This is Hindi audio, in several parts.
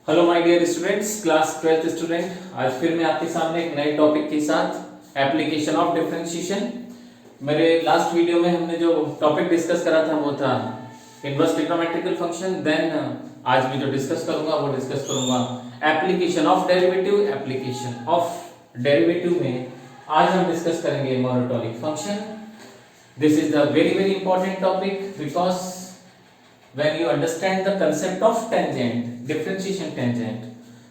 Hello my dear students, class 12th student. आज फिर मैं आपके सामने एक नए टॉपिक के साथ एप्लीकेशन ऑफ डिफरेंशिएशन। मेरे लास्ट वीडियो में हमने जो टॉपिक डिस्कस करा था वो था इनवर्स ट्रिग्नोमेट्रिकल फंक्शन। देन आज मैं जो डिस्कस करूंगा application of derivative. Application of derivative में आज हम डिस्कस करेंगे monotonic function. This is the very important topic because when you understand the concept of tangent, differentiation tangent,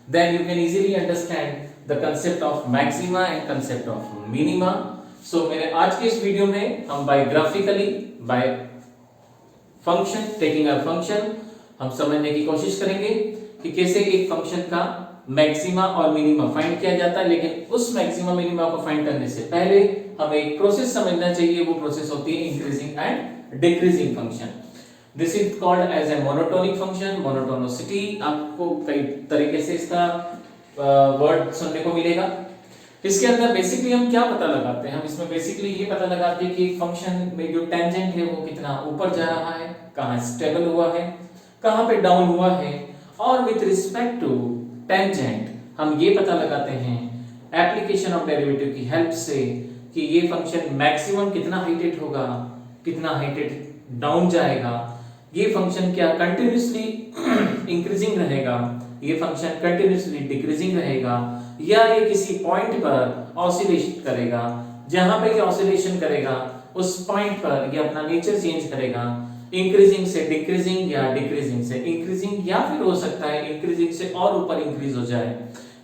then you can easily understand the concept of maxima and concept of minima. So मेरे आज के इस वीडियो में हम by graphically by function taking a function हम समझने की कोशिश करेंगे कि कैसे एक फंक्शन का मैक्सिमा और मिनिमा फाइंड किया जाता है। लेकिन उस मैक्सिमा मिनिमा को फाइंड करने से पहले हमें एक प्रोसेस समझना चाहिए। वो प्रोसेस होती है increasing and decreasing function. This is called as a monotonic function, monotonicity। आपको कई तरीके से इसका वर्ड सुनने को मिलेगा। इसके अंदर बेसिकली हम क्या पता लगाते हैं? हम इसमें बेसिकली ये पता लगाते हैं कि फंक्शन में जो टेंजेंट है वो कितना ऊपर जा रहा है, कहाँ स्टेबल हुआ है, कहाँ पे डाउन हुआ है। और विथ रिस्पेक्ट टू टेंजेंट हम ये पता लगाते हैं एप्लीकेशन ऑफ डेरिवेटिव की हेल्प से कि ये फंक्शन मैक्सिमम कितना हाइटेड होगा, कितना हाइटेड डाउन जाएगा, ये फंक्शन क्या कंटिन्यूसली इंक्रीजिंग रहेगा, ये फंक्शन कंटिन्यूसली डिक्रीजिंग रहेगा, या ये किसी पॉइंट पर ऑसिलेशन करेगा। जहां पे ये ऑसिलेशन करेगा उस पॉइंट पर ये अपना नेचर चेंज करेगा, इंक्रीजिंग से डिक्रीजिंग या डिक्रीजिंग से इंक्रीजिंग, या फिर हो सकता है इंक्रीजिंग से और ऊपर इंक्रीज हो जाए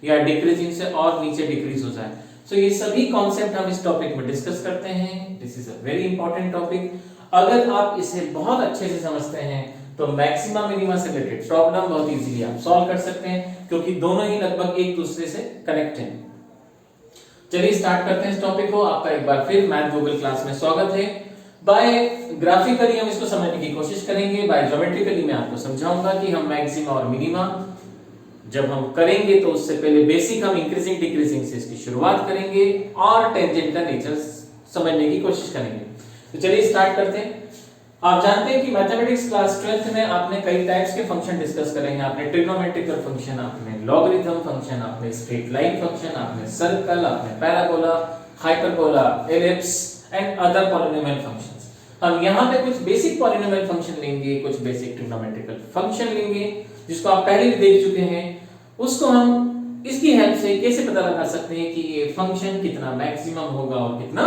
या डिक्रीजिंग से और नीचे डिक्रीज हो जाए। सो ये सभी कॉन्सेप्ट हम इस टॉपिक में डिस्कस करते हैं। This is a very important topic. अगर आप इसे बहुत अच्छे से समझते हैं तो मैक्सिमा मिनिमा से रिलेटेड प्रॉब्लम बहुत इजीली आप सॉल्व कर सकते हैं, क्योंकि दोनों ही लगभग एक दूसरे से कनेक्ट हैं। चलिए स्टार्ट करते हैं इस टॉपिक को। आपका एक बार फिर मैथ गूगल क्लास में स्वागत है। बाय ग्राफिकली हम इसको समझने की कोशिश करेंगे, बाय ज्योमेट्रिकली मैं आपको समझाऊंगा कि हम मैक्सिमा और मिनिमा जब हम करेंगे तो उससे पहले बेसिक हम इंक्रीजिंग डिक्रीजिंग से इसकी शुरुआत करेंगे और टेंजेंट का नेचर समझने की कोशिश करेंगे। तो चलिए स्टार्ट करते हैं। आप जानते हैं कि मैथमेटिक्स क्लास 12th में आपने कई टाइप्स के फंक्शन डिस्कस करे हैं। आपने ट्रिग्नोमेट्रिकल फंक्शन, आपने लॉगरिथम फंक्शन, आपने स्ट्रेट लाइन फंक्शन, आपने सर्कल, आपने parabola, hyperbola, ellipse and other polynomial functions. हम यहाँ पे कुछ बेसिक पॉलिनोमियल फंक्शन लेंगे, कुछ बेसिक ट्रिग्नोमेट्रिकल फंक्शन लेंगे जिसको आप पहले भी देख चुके हैं। उसको हम इसकी हेल्प से कैसे पता लगा सकते हैं कि ये फंक्शन कितना मैक्सिमम होगा और कितना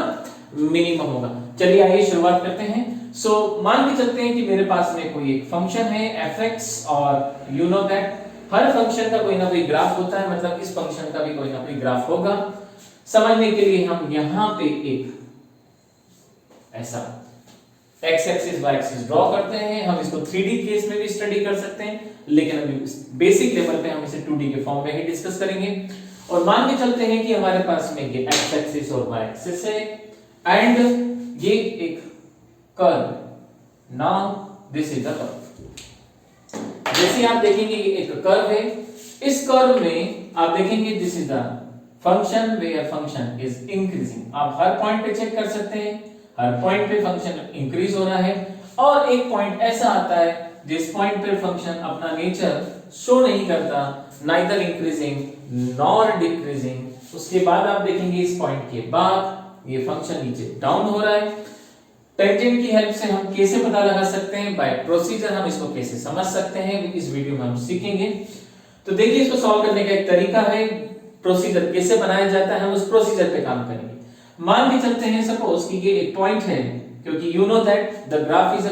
मिनिमम होगा। चलिए आइए शुरुआत करते हैं। सो मान के चलते हैं कि मेरे पास में कोई एक फंक्शन है fx, और you know that her function का कोई ना कोई ग्राफ होता है, मतलब इस फंक्शन का भी कोई ना कोई ग्राफ होगा। समझने के लिए हम यहां पे एक ऐसा x axis y axis draw करते हैं। हम इसको 3D केस में भी स्टडी कर सकते हैं, लेकिन अभी बेसिक लेवल पे हम इसे 2D के फॉर्म में ही डिस्कस करेंगे। और मान के चलते हैं कि हमारे पास में ये x एक्सिस और y एक्सिस है एंड ये एक curve. Now this is the curve. जैसे आप देखेंगे ये एक कर्व है। इस कर्व में आप देखेंगे this is the function where function is increasing. आप हर पॉइंट पे चेक कर सकते हैं, हर पॉइंट पे फंक्शन इंक्रीज हो रहा है। और एक पॉइंट ऐसा आता है जिस पॉइंट पे फंक्शन अपना नेचर शो नहीं करता, नाइदर इंक्रीजिंग नॉर डिक्रीजिंग। उसके बाद आप देखेंगे इस पॉइंट के बाद ये फंक्शन नीचे डाउन हो रहा है। टेंजेंट की हेल्प से हम कैसे पता लगा सकते हैं? बाय प्रोसीजर हम इसको कैसे समझ सकते हैं इस वीडियो में हम सीखेंगे। तो देखिए इसको सॉल्व करने का एक तरीका है, प्रोसीजर कैसे बनाया जाता है, हम उस प्रोसीजर पे काम करेंगे। मान के चलते हैं सपोज कि ये एक पॉइंट है, क्योंकि you know that the graph is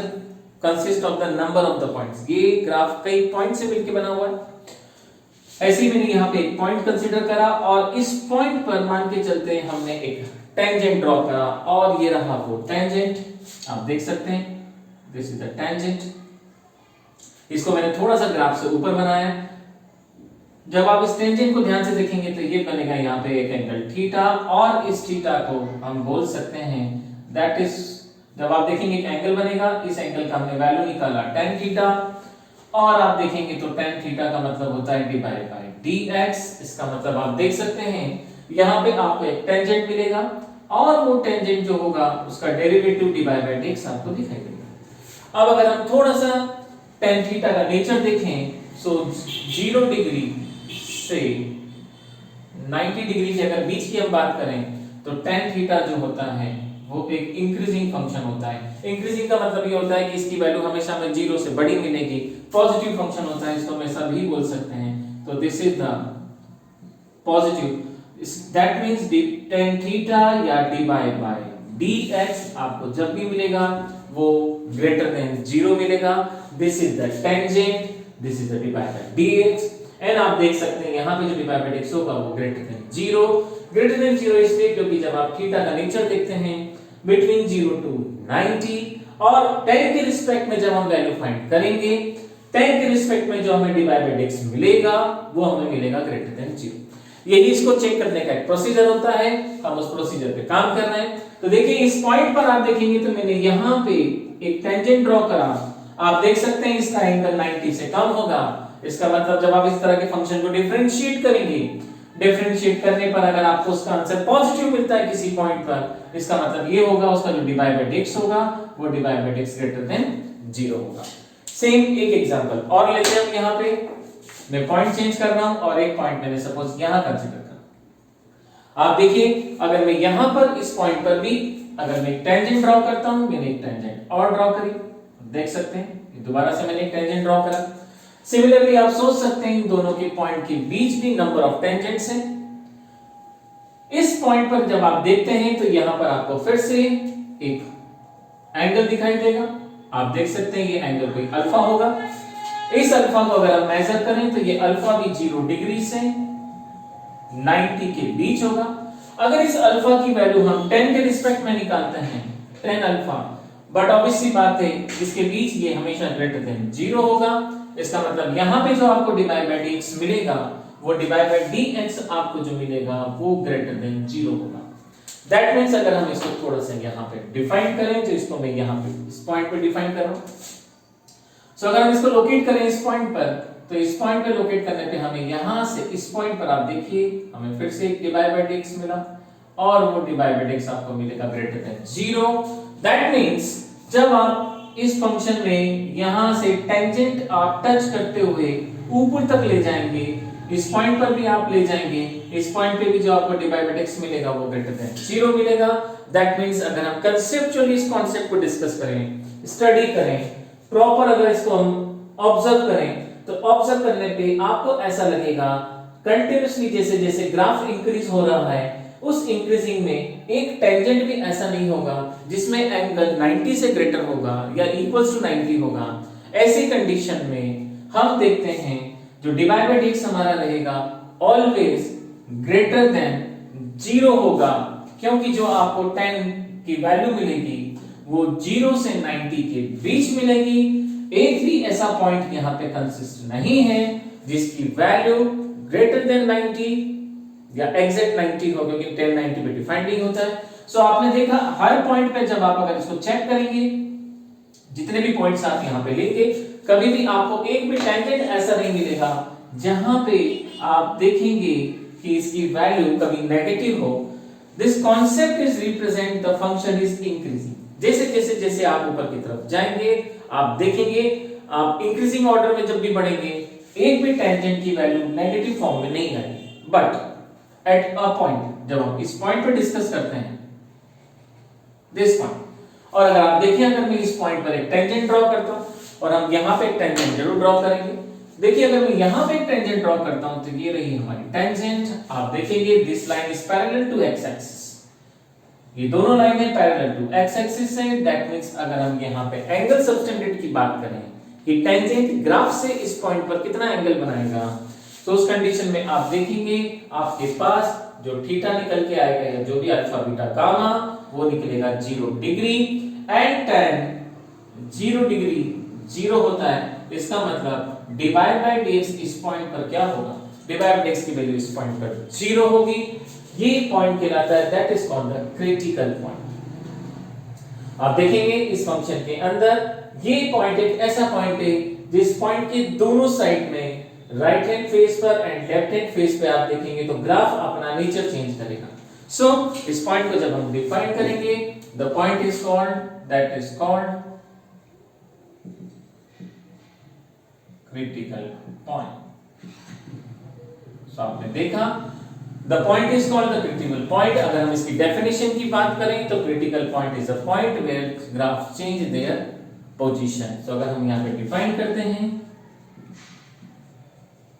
consist of the number of the points. ये ग्राफ कई पॉइंट से मिलकर बना हुआ है। ऐसे ही मैंने यहाँ पे एक पॉइंट कंसीडर करा और इस पॉइंट पर मान के चलते हैं हमने एक टेंजेंट ड्रॉ करा और ये रहा वो टेंजेंट। आप देख सकते हैं दिस इज द टेंजेंट। इसको मैंने थोड़ा सा ग्राफ से ऊपर बनाया। जब आप इस टेंजेंट को ध्यान से देखेंगे तो ये बनेगा यहाँ पे एक एंगल थीटा, और इस थीटा को हम बोल सकते हैं दैट इज, जब आप देखेंगे एक एंगल बनेगा, इस एंगल का हमने वैल्यू निकाला tan थीटा, और आप देखेंगे तो tan थीटा का मतलब होता है डिवाइड बाय dx। इसका मतलब आप देख सकते हैं यहाँ पे आपको एक टेंजेंट मिलेगा और वो टेंजेंट जो होगा उसका डेरिवेटिव डिवाइड बाय dx आपको दिखाई देगा। अब अगर हम थोड़ा सा tan थीटा का नेचर देखें सो 0 डिग्री से 90 डिग्री के अगर बीच की हम बात करें तो tan थीटा जो होता है वो एक इंक्रीजिंग फंक्शन होता है। इंक्रीजिंग का मतलब ये होता है कि इसकी वैल्यू हमेशा हमें 0 से बड़ी मिलेगी, पॉजिटिव फंक्शन होता है, इसको हम ऐसा भी बोल सकते हैं। तो this is the positive, that means tan theta या डिवाइड बाय dx आपको जब भी मिलेगा वो ग्रेटर देन 0 मिलेगा। This is the tangent, this is the divide by dx and आप देख सकते हैं यहाँ पे जो डिवाइड बाय dx होगा वो ग्रेटर देन 0। ग्रेटर देन 0 इसलिए क्योंकि जब आप थीटा का नेचर देखते हैं बिटवीन 0 टू 90 और tan के रिस्पेक्ट में जब हम वैल्यू फाइंड करेंगे, tan के रिस्पेक्ट में जो हमें डिवाइड बाय dx मिलेगा वो हमें मिलेगा ग्रेटर देन 0। यही इसको चेक करने का एक प्रोसीजर होता है, हम उस प्रोसीजर पे काम कर रहे हैं। तो देखिए इस पॉइंट पर आप देखेंगे तो मैंने यहाँ पे एक टेंजेंट ड्रॉ करा, आप देख सकते हैं इसका एंगल 90 से कम होगा। इसका मतलब जब आप इस तरह के फंक्शन को डिफरेंशिएट करेंगे, डिफरेंशिएट करने पर अगर आपको उसका आंसर पॉजिटिव मिलता है किसी पॉइंट पर, इसका मतलब ये होगा उसका जो डिवाइड बाय dx होगा वो divide by dx greater than 0 होगा। सेम एक एग्जांपल और लेते हैं हम। यहाँ पे मैं पॉइंट चेंज कर रहा हूं और एक पॉइंट मैंने सपोज यहां कंसीडर कर। आप देखिए अगर मैं यहां पर इस पॉइंट पर भी अगर मैं एक टेंजेंट ड्रॉ करता हूं, मैंने एक टेंजेंट और ड्रॉ करी, देख सकते हैं दोबारा से मैंने एक टेंजेंट ड्रॉ करा। सिमिलरली आप सोच सकते हैं इन दोनों के पॉइंट के बीच भी नंबर ऑफ टेंजेंट्स हैं। इस पॉइंट पर जब आप देखते हैं तो यहां पर आपको फिर से एक एंगल दिखाई देगा, आप देख सकते हैं ये एंगल कोई अल्फा होगा। इस अल्फा को अगर हम मेजर करें तो ये अल्फा भी 0 डिग्री से 90 के बीच होगा। अगर इस अल्फा की वैल्यू हम 10 के रिस्पेक्ट में निकालते हैं 10 अल्फा, बट ऑब्वियसली बात है इसके बीच ये हमेशा ग्रेटर देन 0 होगा। इसका मतलब यहां पे जो आपको डिवाइड बाय dx मिलेगा वो डिवाइड बाय dx आपको जो मिलेगा वो ग्रेटर देन 0 होगा। दैट मींस अगर हम इसको थोड़ा सा यहां पे डिफाइन करें तो इसको मैं यहां पे इस पॉइंट पे डिफाइन कर रहा हूं। सो अगर हम इसको लोकेट करें इस पॉइंट पर, तो इस पॉइंट पे लोकेट करने पे हमें यहां से इस पॉइंट पर आप देखिए हमें फिर से एक डिवाइड बाय dx मिला और वो डिवाइड बाय dx आपको मिलेगा ग्रेटर देन 0। दैट मींस जब आप इस फंक्शन में यहां से टेंजेंट आप टच करते हुए ऊपर तक ले जाएंगे, इस पॉइंट पर भी आप ले जाएंगे, इस पॉइंट पे भी जो आपको डिवाइड बाय dx मिलेगा वो ग्रेटर देन 0 मिलेगा। दैट मींस अगर हम कंसेप्चुअली इस कांसेप्ट को डिस्कस करें, स्टडी करें, प्रॉपर अगर इसको हम ऑब्जर्व करें तो ऑब्जर्व करने पे आपको ऐसा लगेगा कंटिन्यूअसली जैसे जैसे ग्राफ इंक्रीज हो रहा है उस इंक्रीजिंग में एक टेंजेंट भी ऐसा नहीं होगा जिसमें एंगल 90 से ग्रेटर होगा या इक्वल्स टू 90 होगा। ऐसी कंडीशन में हम देखते हैं जो डिवाइड बाय dx हमारा रहेगा ऑलवेज ग्रेटर देन 0 होगा, क्योंकि जो आपको 10 की वैल्यू मिलेगी वो 0 से 90 के बीच मिलेगी। एक भी ऐसा पॉइंट यहां पे कंसिस्ट नहीं है जिसकी वैल्यू ग्रेटर देन 90 या एग्जैक्ट 90 हो, क्योंकि 10 90 पे डिफाइन नहीं होता है। सो आपने देखा हर पॉइंट पे जब आप अगर इसको चेक करेंगे, जितने भी पॉइंट्स आप यहां पे लेंगे, कभी भी आपको एक भी टेंजेंट ऐसा नहीं मिलेगा जहां पे आप देखेंगे कि इसकी वैल्यू कभी नेगेटिव हो। This concept is represent the function is increasing. जैसे जैसे जैसे आप ऊपर की तरफ जाएंगे आप देखेंगे आप इंक्रीजिंग ऑर्डर में जब भी बढ़ेंगे एक भी टेंजेंट की वैल्यू नेगेटिव फॉर्म में नहीं आएगी। बट एट अ पॉइंट जब हम इस पॉइंट पे डिस्कस करते हैं दिस पॉइंट, और अगर आप देखिए अगर मैं इस पॉइंट पर एक टेंजेंट ड्रॉ करता हूं और हम यहां पे एक टेंजेंट जरूर ड्रॉ करेंगे। देखिए अगर मैं यहां पे एक टेंजेंट ड्रॉ करता हूं तो ये रही हमारी टेंजेंट। आप देखेंगे this line is parallel to x axis, ये दोनों लाइनें पैरेलल टू एक्स एक्सिस है। दैट मींस अगर हम यहां पे एंगल सबटेंडेड की बात करें कि टेंजेंट ग्राफ से इस पॉइंट पर कितना एंगल बनाएगा, तो उस कंडीशन में आप देखेंगे आपके पास जो थीटा निकल के आएगा या जो भी अल्फा बीटा गामा वो निकलेगा 0 डिग्री एंड tan 0 डिग्री 0 होता है। इसका मतलब डिवाइड बाय dx इस पॉइंट पर क्या होगा, डिवाइड बाय dx की वैल्यू इस पॉइंट पर 0 होगी। ये पॉइंट कहलाता है that is called the critical point. आप देखेंगे इस फंक्शन के अंदर ये पॉइंट एक ऐसा पॉइंट है जिस पॉइंट के दोनों साइड में राइट हैंड फेस पर एंड लेफ्ट हैंड फेस पे आप देखेंगे तो ग्राफ अपना नेचर चेंज करेगा। सो इस पॉइंट को जब हम डिफाइन करेंगे the point is called that is called critical point. So आपने देखा the point is called the critical point. अगर हम इसकी डेफिनेशन की बात करें तो critical point is a point where graph change there position. तो अगर हम यहां पे डिफाइन करते हैं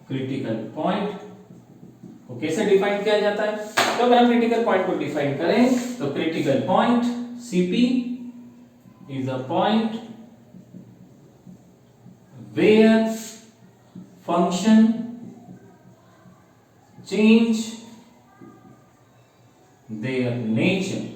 क्रिटिकल पॉइंट को कैसे डिफाइन किया जाता है, तो अगर हम क्रिटिकल पॉइंट को डिफाइन करें तो critical point CP is a point where function change their nature.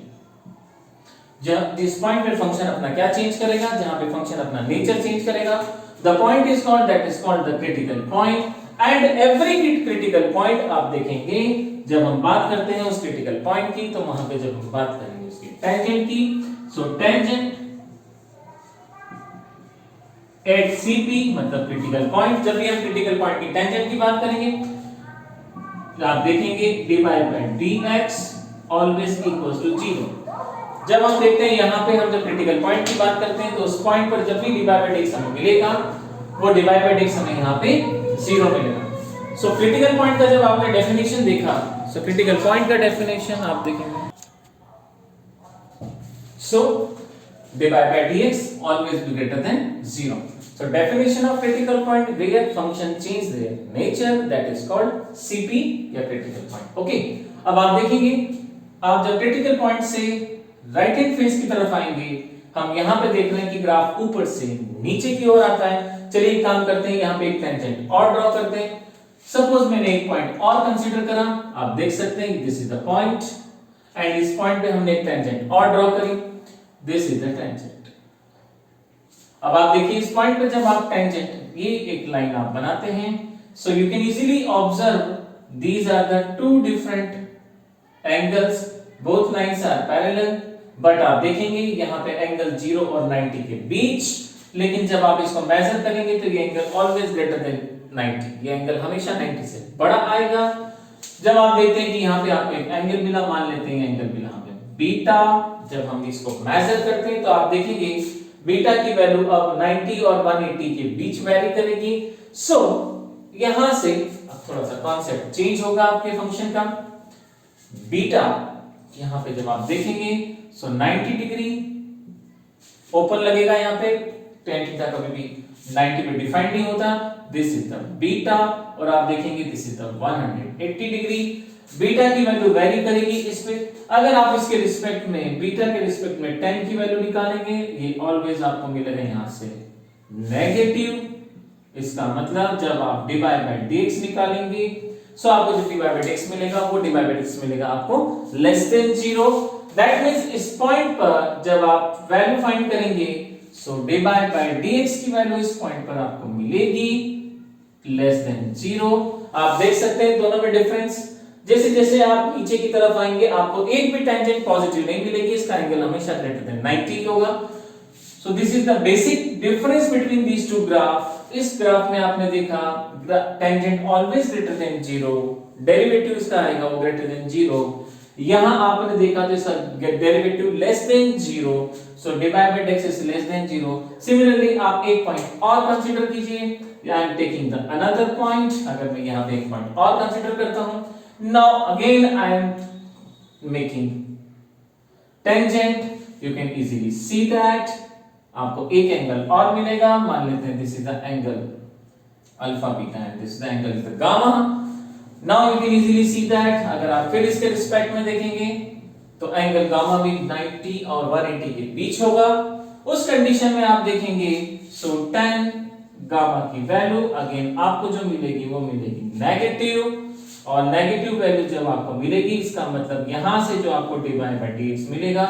जब जिस पॉइंट पे फंक्शन अपना क्या चेंज करेगा, जहां पे फंक्शन अपना नेचर चेंज करेगा, the point is called that is called the critical point. And every critical point आप देखेंगे जब हम बात करते हैं उस क्रिटिकल पॉइंट की, तो वहां पे जब हम बात करेंगे उसकी टेंजेंट की, सो टेंजेंट एट सीपी मतलब क्रिटिकल पॉइंट, जब भी हम क्रिटिकल पॉइंट की टेंजेंट की बात करेंगे तो आप देखेंगे dy by dx always equals to 0। जब हम देखते हैं यहां पे हम जब क्रिटिकल पॉइंट की बात करते हैं तो उस पॉइंट पर जब भी dy by dx हमें मिलेगा वो dy by dx हमें यहां पे 0 मिलेगा। सो क्रिटिकल पॉइंट का जब आपने डेफिनेशन देखा, सो क्रिटिकल पॉइंट का डेफिनेशन आप देखेंगे, सो dy by dx always be greater than 0. So definition of critical point where function change their nature, that is called CP या critical point. Okay, अब आप देखेंगे आप जब critical point से राइट हैंड फेस की तरफ आएंगे, हम यहाँ पे देख रहे हैं कि ग्राफ ऊपर से नीचे की ओर आता है। चलिए एक काम करते हैं, यहाँ पे एक टेंजेंट और ड्रॉ करते हैं। सपोज मैंने एक पॉइंट और कंसीडर करा, आप देख सकते हैं this is the point and इस पॉइंट पे हमने एक टेंजेंट और ड्रॉ करी, दिस इज द टेंजेंट। अब आप देखिए इस पॉइंट पे जब आप टेंजेंट ये एक लाइन आप बनाते हैं, so you can easily observe these are the two different angles, both lines are parallel, but आप देखेंगे यहाँ पे एंगल 0 और 90 के बीच, लेकिन जब आप इसको मेजर करेंगे तो ये एंगल ऑलवेज ग्रेटर देन 90, ये एंगल हमेशा 90 से बड़ा आएगा। जब आप देखते हैं कि यहाँ पे आपको एक एंगल मिला, मान लेते हैं एंगल मिला हमें बीटा, जब हम इसको मेजर करते हैं तो आप देखेंगे बीटा की वैल्यू अब 90 और 180 के बीच वेरी करेगी। सो यहां से अब थोड़ा सा कॉन्सेप्ट चेंज होगा आपके फंक्शन का। बीटा यहां पे जब आप देखेंगे सो 90 डिग्री ओपन लगेगा, यहाँ पे tan थीटा कभी भी 90 पे डिफाइंड नहीं होता, दिस इज द बीटा, और आप देखेंगे this is the 180 degree. Beta की वैल्यू वेरी करेगी इस पे, अगर आप इसके रिस्पेक्ट में बीटा के रिस्पेक्ट में tan की वैल्यू निकालेंगे, ये ऑलवेज आपको मिलेगा यहां से नेगेटिव। इसका मतलब जब आप dy by dx निकालेंगे, सो आपको जो dy by dx मिलेगा वो dy by dx मिलेगा आपको लेस देन 0। दैट मींस इस पॉइंट पर जब आप वैल्यू फाइंड करेंगे, सो dy by dx की वैल्यू इस पॉइंट पर आपको मिलेगी लेस देन 0। आप देख सकते हैं दोनों में डिफरेंस, जैसे जैसे आप नीचे की तरफ आएंगे आपको एक भी टेंजेंट पॉजिटिव नहीं मिलेगी, इसका एंगल हमेशा ग्रेटर देन 90 होगा। So this is the basic difference between these two graph. इस ग्राफ में आपने देखा tangent always greater than 0, derivative इसका आएगा वो ग्रेटर देन 0। यहां आपने देखा तो इसका derivative less than 0, so dy by dx is less than 0। Similarly आप एक पॉइंट और कंसीडर कीजिए, I am taking the another point, अगर मैं यहां पे एक पॉइंट और कंसीडर करता हूं, now again I am making tangent, you can easily see that आपको एक एंगल और मिलेगा, मान लेते हैं this is the angle alpha beta and this is the angle is the gamma. Now you can easily see that अगर आप फिर इसके रिस्पेक्ट में देखेंगे तो एंगल गामा भी 90 और 180 के बीच होगा। उस कंडीशन में आप देखेंगे सो tan गामा की वैल्यू अगेन आपको जो मिलेगी वो मिलेगी नेगेटिव, और नेगेटिव वैल्यू जब आपको मिलेगी इसका मतलब यहां से जो आपको dy by dx मिलेगा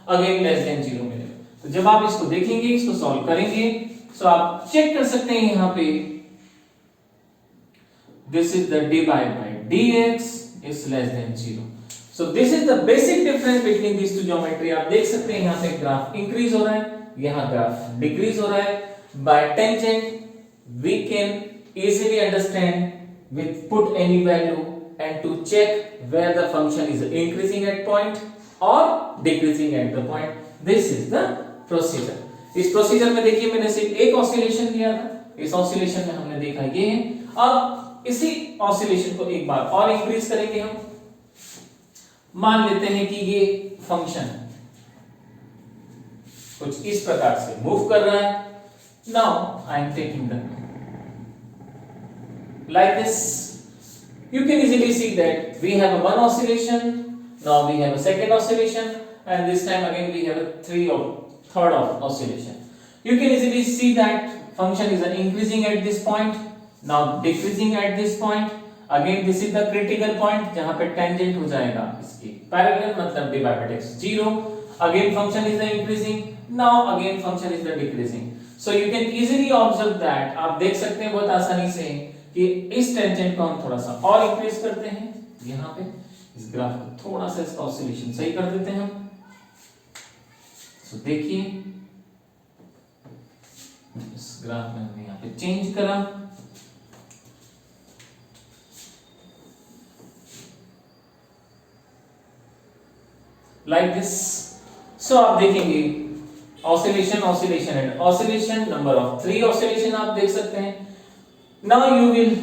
अगेन लेस देन 0 मिलेगा। तो जब आप इसको देखेंगे, इसको सॉल्व करेंगे, तो आप चेक कर सकते हैं यहां पे this is the dy by dx is less than 0. So this is the basic difference between these two geometry. आप देख सकते हैं यहां पे ग्राफ इंक्रीज हो रहा है, यहां ग्राफ डिक्रीज हो रहा है। By tangent we can easily understand with put any value and to check where the function is increasing at point or decreasing at the point. This is the procedure. इस प्रोसीजर में देखिए मैंने सिर्फ एक ऑसिलेशन लिया था, इस ऑसिलेशन में हमने देखा ये है। अब इसी ऑसिलेशन को एक बार और इंक्रीज करेंगे हम। मान लेते हैं कि ये फंक्शन कुछ इस प्रकार से मूव कर रहा है। Now I am taking the like this. You can easily see that we have a one oscillation, now we have a second oscillation, and this time again we have a third oscillation. You can easily see that function is increasing at this point, now decreasing at this point. Again this is the critical point जहां पे tangent हो जाएगा इसकी parallel, मतलब d by x 0. Again function is increasing, now again function is decreasing. So you can easily observe that, आप देख सकते हैं बहुत आसानी से कि इस टेंजेंट को हम थोड़ा सा और इंक्रीज करते हैं। यहां पे इस ग्राफ को थोड़ा सा इसका ऑसिलेशन सही कर देते हैं हम। सो देखिए इस ग्राफ में हमने यहां पे चेंज करा। Like this. सो आप देखेंगे oscillation oscillation and oscillation, number of 3 oscillation आप देख सकते हैं। Now you will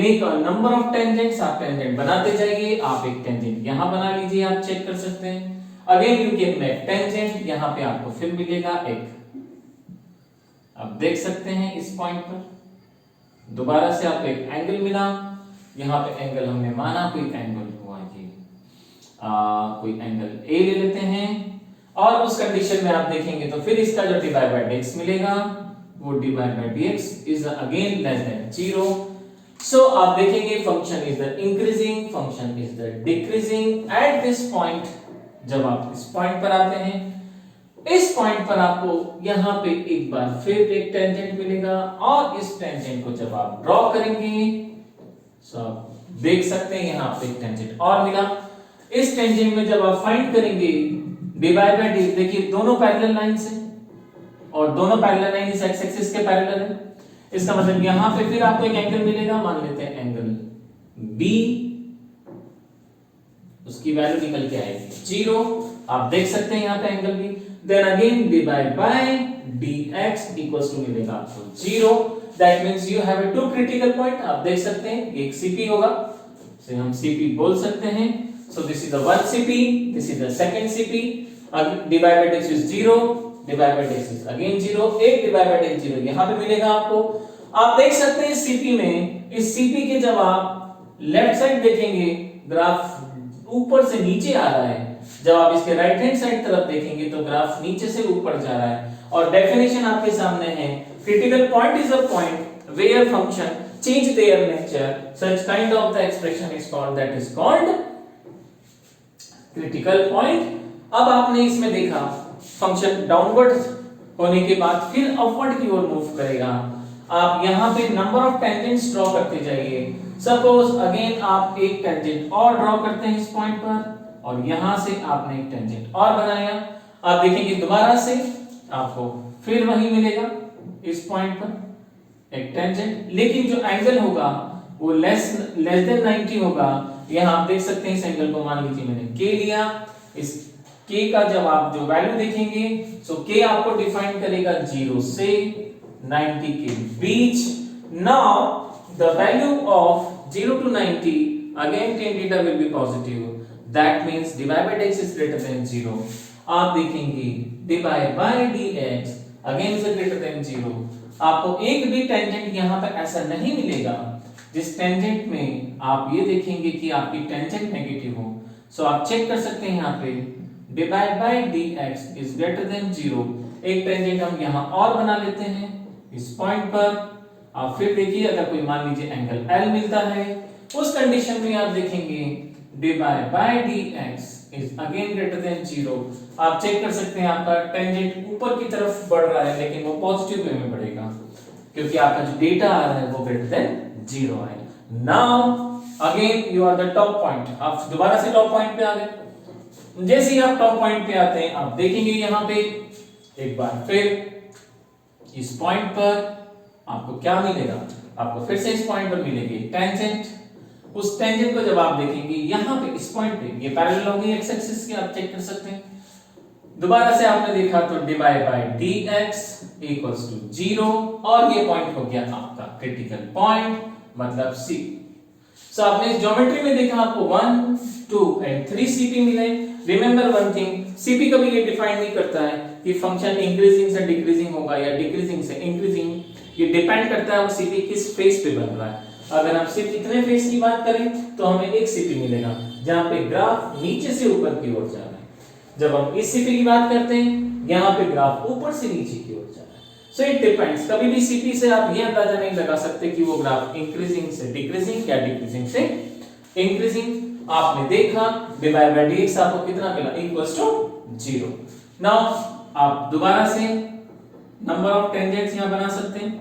make a number of tangents. आप टेंजेंट बनाते जाइए। आप एक टेंजेंट यहां बना लीजिए, आप चेक कर सकते हैं। Again you can make tangent, यहां पे आपको फिर मिलेगा एक, आप देख सकते हैं इस पॉइंट पर दोबारा से आपको एक एंगल मिला। यहां पे एंगल हमने माना कोई एंगल हुआ ये कोई एंगल ए ले लेते हैं, और उस कंडीशन में आप देखेंगे तो फिर इसका जो dy by dx मिलेगा वो dy by dx is again less than 0. So आप देखेंगे function is the increasing, function is the decreasing at this point. जब आप इस पॉइंट पर आते हैं, इस पॉइंट पर आपको यहां पे एक बार फिर एक टेंजेंट मिलेगा, और इस टेंजेंट को जब आप ड्रॉ करेंगे सो आप देख सकते हैं यहां पे एक टेंजेंट और मिला। इस टेंजेंट में जब आप फाइंड करेंगे dy by dx, देखिए दोनों पैरेलल लाइंस हैं और दोनों पैरेलल लाइन इस एक्स एक्सिस के पैरेलल है। इसका मतलब यहां पे फिर आपको एक एंगल मिलेगा, मान लेते हैं एंगल B, उसकी वैल्यू निकल के आएगी 0। आप देख सकते हैं यहां पे angle B। Then again dy by dx equals to मिलेगा आपको 0। That means you have a two critical point. आप देख सकते हैं एक CP होगा, इसे हम CP बोल सकते हैं। सो this is the one CP, this is the second CP। dy by dx is 0, dy by dx is again 0, एक dy by dx 0 यहां पे मिलेगा आपको। आप देख सकते हैं CP में, इस CP के जब आप लेफ्ट साइड देखेंगे ग्राफ ऊपर से नीचे आ रहा है, जब आप इसके राइट हैंड साइड तरफ देखेंगे तो ग्राफ नीचे से ऊपर जा रहा है। और डेफिनेशन आपके सामने है, critical point is a point where function change their nature, such kind of the expression is called, that is called critical point. अब आपने इसमें देखा फंक्शन डाउनवर्ड होने के बाद फिर अपवर्ड की ओर मूव करेगा। आप यहां पे नंबर ऑफ टेंजेंट्स ड्रॉ करते जाइए। सपोज अगेन आप एक टेंजेंट और ड्रॉ करते हैं इस पॉइंट पर, और यहां से आपने एक टेंजेंट और बनाया। आप देखेंगे दोबारा से आपको फिर वही मिलेगा इस पॉइंट पर एक टेंजेंट, लेकिन जो एंगल होगा वो लेस देन 90 होगा। यहां आप देख सकते हैं इस एंगल को मान लीजिए मैंने k लिया। इस k का जब आप जो वैल्यू देखेंगे सो k आपको डिफाइन करेगा 0 से 90 के बीच। Now the value of 0 to 90 again tan theta will be positive, that means dy by dx is greater than 0. आप देखेंगे dy by dx again is greater than 0। आपको एक भी टेंजेंट यहां पर ऐसा नहीं मिलेगा जिस टेंजेंट में आप ये देखेंगे कि आपकी टेंजेंट नेगेटिव हो। सो आप चेक कर सकते हैं यहां पे dy by dx is greater than 0। एक टेंजेंट हम यहां और बना लेते हैं इस पॉइंट पर। आप फिर देखिए अगर कोई मान लीजिए एंगल L मिलता है, उस कंडीशन में आप देखेंगे dy by dx is again greater than 0। आप चेक कर सकते हैं आपका टेंजेंट ऊपर की तरफ बढ़ रहा है, लेकिन वो पॉजिटिव वे में बढ़ेगा क्योंकि आपका जो डेटा आ रहा है वो ग्रेटर देन 0 है। Now again you are the top point. आप दोबारा से टॉप पॉइंट पे आ गए। जैसे ही आप टॉप पॉइंट पे आते हैं आप देखेंगे यहां पे एक बार फिर इस पॉइंट पर आपको क्या मिलेगा, आपको फिर से इस पॉइंट पर मिलेगी टेंजेंट। उस टेंजेंट को जब आप देखेंगे यहां पे इस पॉइंट पे, ये पैरेलल होगी एक्स एक्सिस के, आप चेक कर सकते हैं। दोबारा से आपने देखा तो divide by dx equals to 0 और ये पॉइंट हो गया आपका क्रिटिकल पॉइंट मतलब C। सो आपने इस ज्योमेट्री में देखा आपको 1 2 एंड 3 CP मिले। रिमेंबर वन थिंग, CP कभी ये डिफाइन नहीं करता है कि फंक्शन इंक्रीजिंग से डिक्रीजिंग होगा या डिक्रीजिंग से इंक्रीजिंग, ये डिपेंड करता है वो CP किस फेस पे बन रहा है। अगर हम सिर्फ इतने फेस की बात करें तो हमें एक CP मिलेगा जहां पे ग्राफ नीचे से ऊपर की ओर जा रहा है। जब हम इस CP की बात करते हैं यहाँ पे ग्राफ ऊपर से नीचे की ओर जा रहा है। सो इट डिपेंड्स, कभी भी CP से आप ये अंदाजा नहीं लगा सकते कि वो ग्राफ इंक्रीजिंग से डिक्रीजिंग या डिक्रीजिंग से इंक्रीजिंग। आपने देखा डिवाइड बाय dx आपको कितना मिला इक्वल्स टू 0। नाउ आप दोबारा से नंबर ऑफ टेंजेंट्स यहां बना सकते हैं।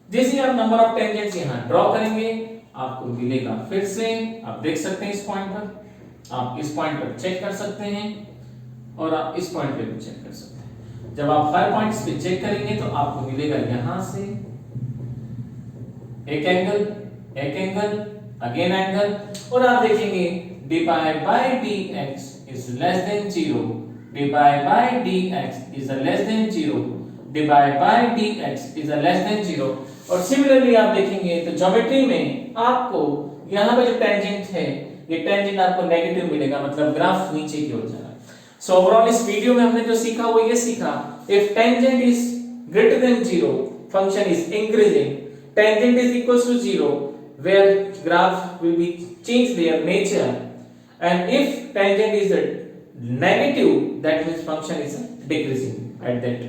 जैसे आप नंबर ऑफ टेंजेंट्स यहां ड्रॉ करेंगे आपको मिलेगा, फिर से आप देख सकते हैं इस पॉइंट पर, आप इस पॉइंट पर चेक कर सकते हैं और आप इस पॉइंट पे भी चेक कर सकते हैं। जब आप हर पॉइंट्स पे चेक करेंगे तो आपको मिलेगा यहां से एक एंगल अगेन एंगल, और आप देखेंगे divide by dx is less than 0, divide by dx is less than 0, divide by dx is less than 0। और सिमिलरली आप देखेंगे तो ज्योमेट्री में आपको यहां पे जो टेंजेंट है ये टेंजेंट आपको नेगेटिव मिलेगा, मतलब ग्राफ नीचे की ओर जा रहा है। सो ओवरऑल इस वीडियो में हमने जो सीखा वो ये सीखा, if tangent is greater than 0 function is increasing, tangent is equals to 0 where graph will be change their nature, and if tangent is a negative that means function is decreasing at that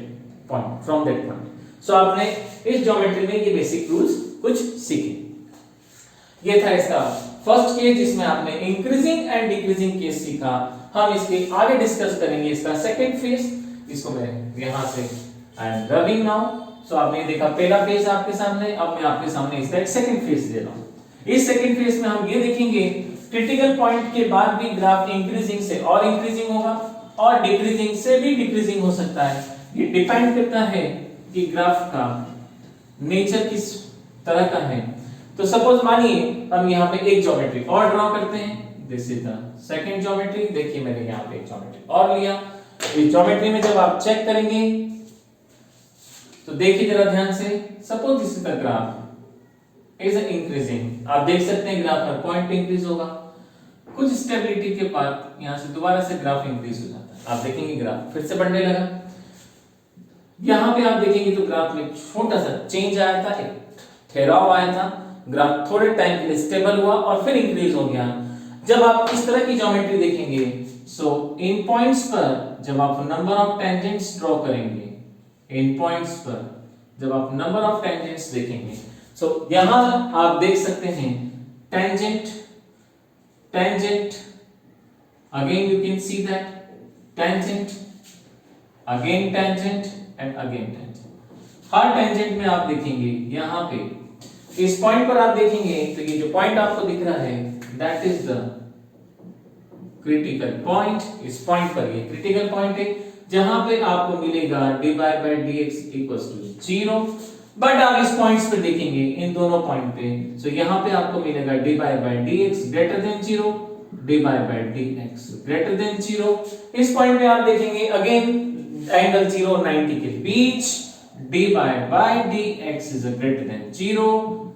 point from that point. So आपने इस ज्योमेट्री में ये बेसिक रूल्स कुछ सीखे। ये था इसका फर्स्ट केस जिसमें आपने इंक्रीजिंग एंड डिक्रीजिंग केस सीखा। हम इसके आगे डिस्कस करेंगे इसका सेकंड फेज, इसको मैं यहां से आई एम रबिंग नाउ। सो आपने देखा पहला फेज आपके सामने, अब मैं आपके सामने इसका एक सेकंड फेज दे रहा हूं। इस सेकंड फेज में हम ये देखेंगे क्रिटिकल पॉइंट के बाद भी ग्राफ इंक्रीजिंग से और इंक्रीजिंग होगा और डिक्रीजिंग से भी डिक्रीजिंग हो सकता है। ये डिपेंड करता है कि ग्राफ का नेचर किस तरह का है। तो सपोज मानिए हम यहाँ पे एक ज्योमेट्री और ड्रॉ करते हैं, this is the second geometry. देखिए मैंने यहाँ पे एक ज्योमेट्री और लिया। इस ज्योमेट्री में जब आप चेक करेंगे तो देखिए जरा ध्यान से, suppose this is the graph is increasing, आप देख सकते हैं ग्राफ हर पॉइंट पे इंक्रीज होगा, कुछ स्टेबिलिटी के बाद यहां से दोबारा से ग्राफ इंक्रीज हो जाता है। आप देखेंगे ग्राफ फिर से बढ़ने लगा। यहां पे आप देखेंगे तो ग्राफ में छोटा सा चेंज आया था, एक ठहराव आया था, ग्राफ थोड़े टाइम के लिए स्टेबल हुआ और फिर इंक्रीज हो गया। जब आप इस तरह की ज्योमेट्री देखेंगे, सो इन पॉइंट्स पर जब आप नंबर ऑफ टेंजेंट्स ड्रॉ करेंगे, इन पॉइंट्स पर जब आप नंबर ऑफ टेंजेंट्स देखेंगे, सो यहां आप देख सकते हैं tangent again you can see that tangent again tangent and again tangent. Her tangent में आप देखेंगे यहां पे इस पॉइंट पर आप देखेंगे तो ये जो पॉइंट आपको दिख रहा है that is the critical point. इस पॉइंट पर ये क्रिटिकल पॉइंट है जहां पे आपको मिलेगा divide by dx equals to 0। But आप इस पॉइंट्स पे देखेंगे इन दोनों पॉइंट पे, सो यहां पे आपको मिलेगा divide by dx greater than 0, divide by dx greater than 0। इस पॉइंट पे आप देखेंगे अगेन एंगल 0 और 90 के बीच, divide by dx is greater than 0,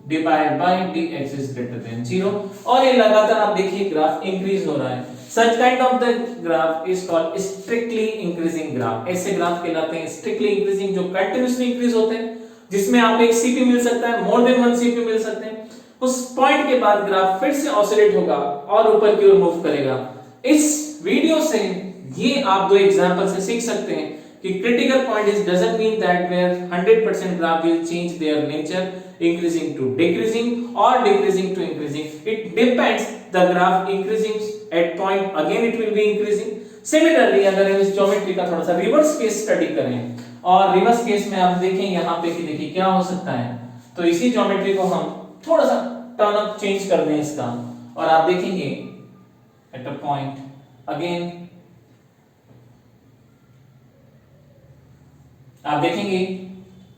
divide by dx is greater than 0। और ये लगातार आप देखिए ग्राफ इंक्रीज हो रहा है। Such kind of the graph is called strictly increasing graph। ऐसे ग्राफ कहलाते हैं strictly increasing, जो continuously increase होते हैं, जिसमें आप एक CP मिल सकता है, मोर देन वन CP मिल सकते हैं। उस पॉइंट के बाद ग्राफ फिर से ऑसिलेट होगा और ऊपर की ओर मूव करेगा। इस वीडियो से ये आप दो एग्जांपल से सीख सकते हैं कि critical point is doesn't mean that where 100% graph will change their nature increasing to decreasing or decreasing to increasing. It depends the graph increasing at point again it will be increasing. Similarly अगर हम इस ज्योमेट्री का थोड़ा सा रिवर्स केस स्टडी करें और रिवर्स केस में आप देखें यहाँ पे कि देखिए क्या हो सकता है, तो इसी ज्योमेट्री को हम थोड़ा सा टर्न अप चेंज कर दें इसका और आप देखेंगे एट अ पॉइंट अगेन आप देखेंगे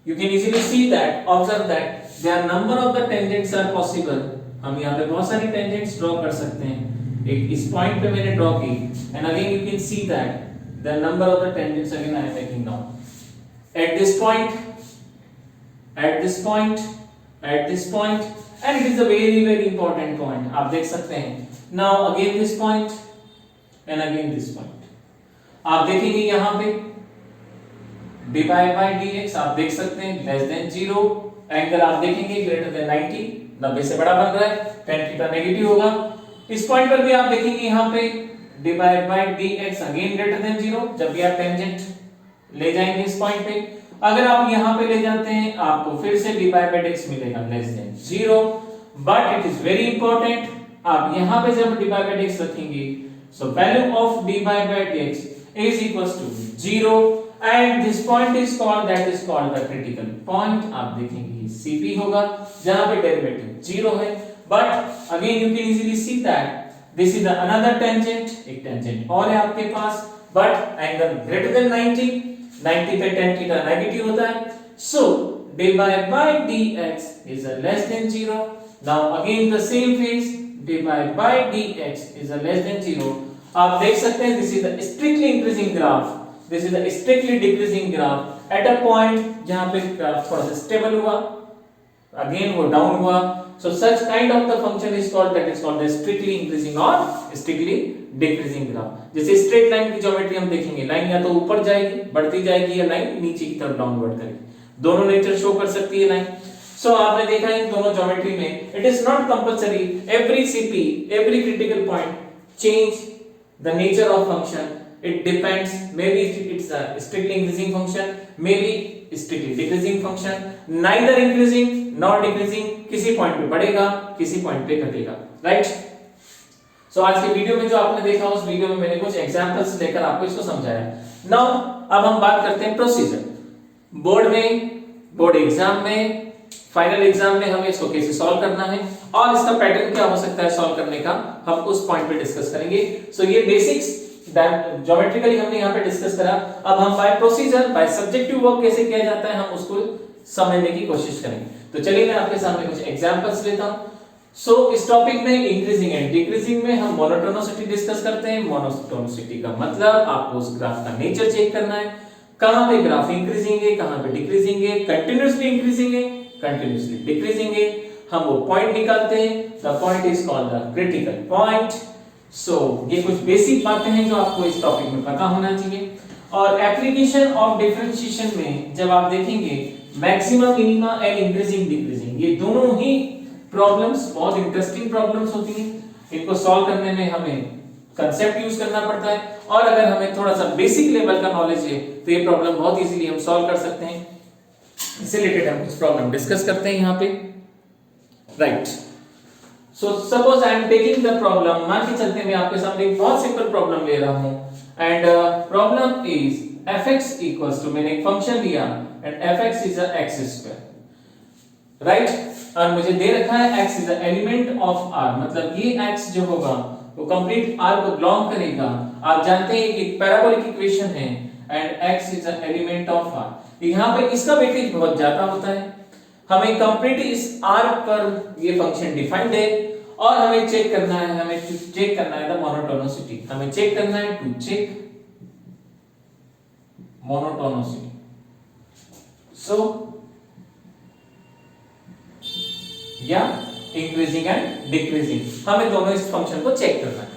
you can easily see that, observe that there number of the tangents are possible। हम यहाँ पे बहुत सारी tangents ड्रॉ कर सकते हैं। एक इस पॉइंट पे मैंने ड्रॉ की and again you can see that the number of the tangents again I am making now. At this point, at this point, at this point, and it is a very very important point. आप देख सकते हैं. Now again this point and again this point. आप देखेंगे यहाँ पे dy by dx आप देख सकते हैं less than 0. एंगल आप देखेंगे greater than 90, 90 से बड़ा बन रहा है, tan थीटा नेगेटिव होगा. इस पॉइंट पर भी आप देखेंगे यहाँ पे dy by dx again greater than 0. जब भी आप टेंजेंट ले जाएंगे इस पॉइंट पे, अगर आप यहाँ पे ले जाते हैं आपको फिर से dy by dx मिलेगा less than 0. But it is very important, आप यहाँ पे जब dy by dx रखेंगे, so value of dy by dx is equals to 0 and this point is called, that is called the critical point. आप देखेंगे CP होगा जहां पे डेरिवेटिव 0 है. But again you can easily see that this is another tangent, एक टेंजेंट और है आपके पास, बट एंगल ग्रेटर देन 90, 90 पे tan थीटा नेगेटिव होता है. सो dy by dx is a less than 0. Now again the same phase, dy by dx is a less than 0. आप देख सकते हैं this is the strictly increasing graph, this is the strictly decreasing graph at a point जहां पे ग्राफ थोड़ा सा स्टेबल हुआ, again वो डाउन हुआ. So such kind of the function is called, that is called the strictly increasing or strictly decreasing graph. जैसे स्ट्रेट लाइन की ज्योमेट्री हम देखेंगे, लाइन या तो ऊपर जाएगी बढ़ती जाएगी या लाइन नीचे की तरफ डाउनवर्ड करेगी, दोनों नेचर शो कर सकती है लाइन. सो आपने देखा इन दोनों ज्योमेट्री में it is not compulsory every CP every critical point change the nature of function. It depends, maybe it's a strictly increasing function, maybe strictly decreasing function, neither increasing nor decreasing, किसी पॉइंट पे बढ़ेगा किसी पॉइंट पे घटेगा. राइट. सो आज के वीडियो में जो आपने देखा उस वीडियो में मैंने कुछ एग्जांपल्स लेकर आपको इसको समझाया. नाउ अब हम बात करते हैं प्रोसीजर. बोर्ड में, बोर्ड एग्जाम में, फाइनल एग्जाम में हमें इसको कैसे सॉल्व करना है और इसका पैटर्न क्या हो सकता है सॉल्व करने का, हम उस पॉइंट पे डिस्कस करेंगे. सो ये बेसिक्स ज्योमेट्रिकली हमने यहाँ पे डिस्कस करा. अब हम by procedure, by subjective work कैसे किया जाता है हम उसको समझने की कोशिश करेंगे. तो चलिए मैं आपके सामने कुछ एग्जांपल्स लेता हूं. सो इस टॉपिक में इंक्रीजिंग एंड डिक्रीजिंग में हम मोनोटोनिसिटी डिस्कस करते हैं. मोनोटोनिसिटी का मतलब आपको उस ग्राफ का नेचर चेक करना है, कहां पे ग्राफ इंक्रीजिंग है, कहां पे डिक्रीजिंग है, कंटीन्यूअसली इंक्रीजिंग है, कंटीन्यूअसली डिक्रीजिंग है. हम वो पॉइंट निकालते हैं. The point is called the critical point. So ये कुछ बेसिक बातें हैं जो आपको इस टॉपिक में पता होना चाहिए. और एप्लीकेशन ऑफ डिफरेंशिएशन में जब आप देखेंगे maximum, minima and increasing decreasing, ये दोनों ही प्रॉब्लम्स बहुत इंटरेस्टिंग प्रॉब्लम्स होती हैं. इनको सॉल्व करने में हमें कंसेप्ट यूज करना पड़ता है और अगर हमें थोड़ा सा बेसिक लेवल का नॉलेज है तो ये प्रॉब्लम बहुत इजीली हम सॉल्व कर सकते हैं. इससे रिलेटेड हम कुछ प्रॉब्लम डिस्कस करते हैं यहाँ पे. Right. So suppose I am taking the problem, मान के चलते मैं आपके सामने एक बहुत सिंपल प्रॉब्लम ले रहा हूं and problem is fx equals to, मैंने एक फंक्शन लिया and fx is a x square. Right. और मुझे दे रखा है x is a element of r, मतलब ये x जो होगा वो कंप्लीट r को बिलोंग करेगा. आप जानते हैं कि पैराबोलिक इक्वेशन है and x is a element of r. यहाँ पे इसका वेटेज बहुत ज्यादा होता है. हमें कंप्लीट इस r पर ये फंक्शन डिफाइंड है और हमें चेक करना है, हमें चेक करना है द मोनोटोनिसिटी. हमें चेक करना है टू चेक मोनोटोनिसिटी. सो या इंक्रीजिंग एंड डिक्रीजिंग, हमें दोनों इस फंक्शन को चेक करना है.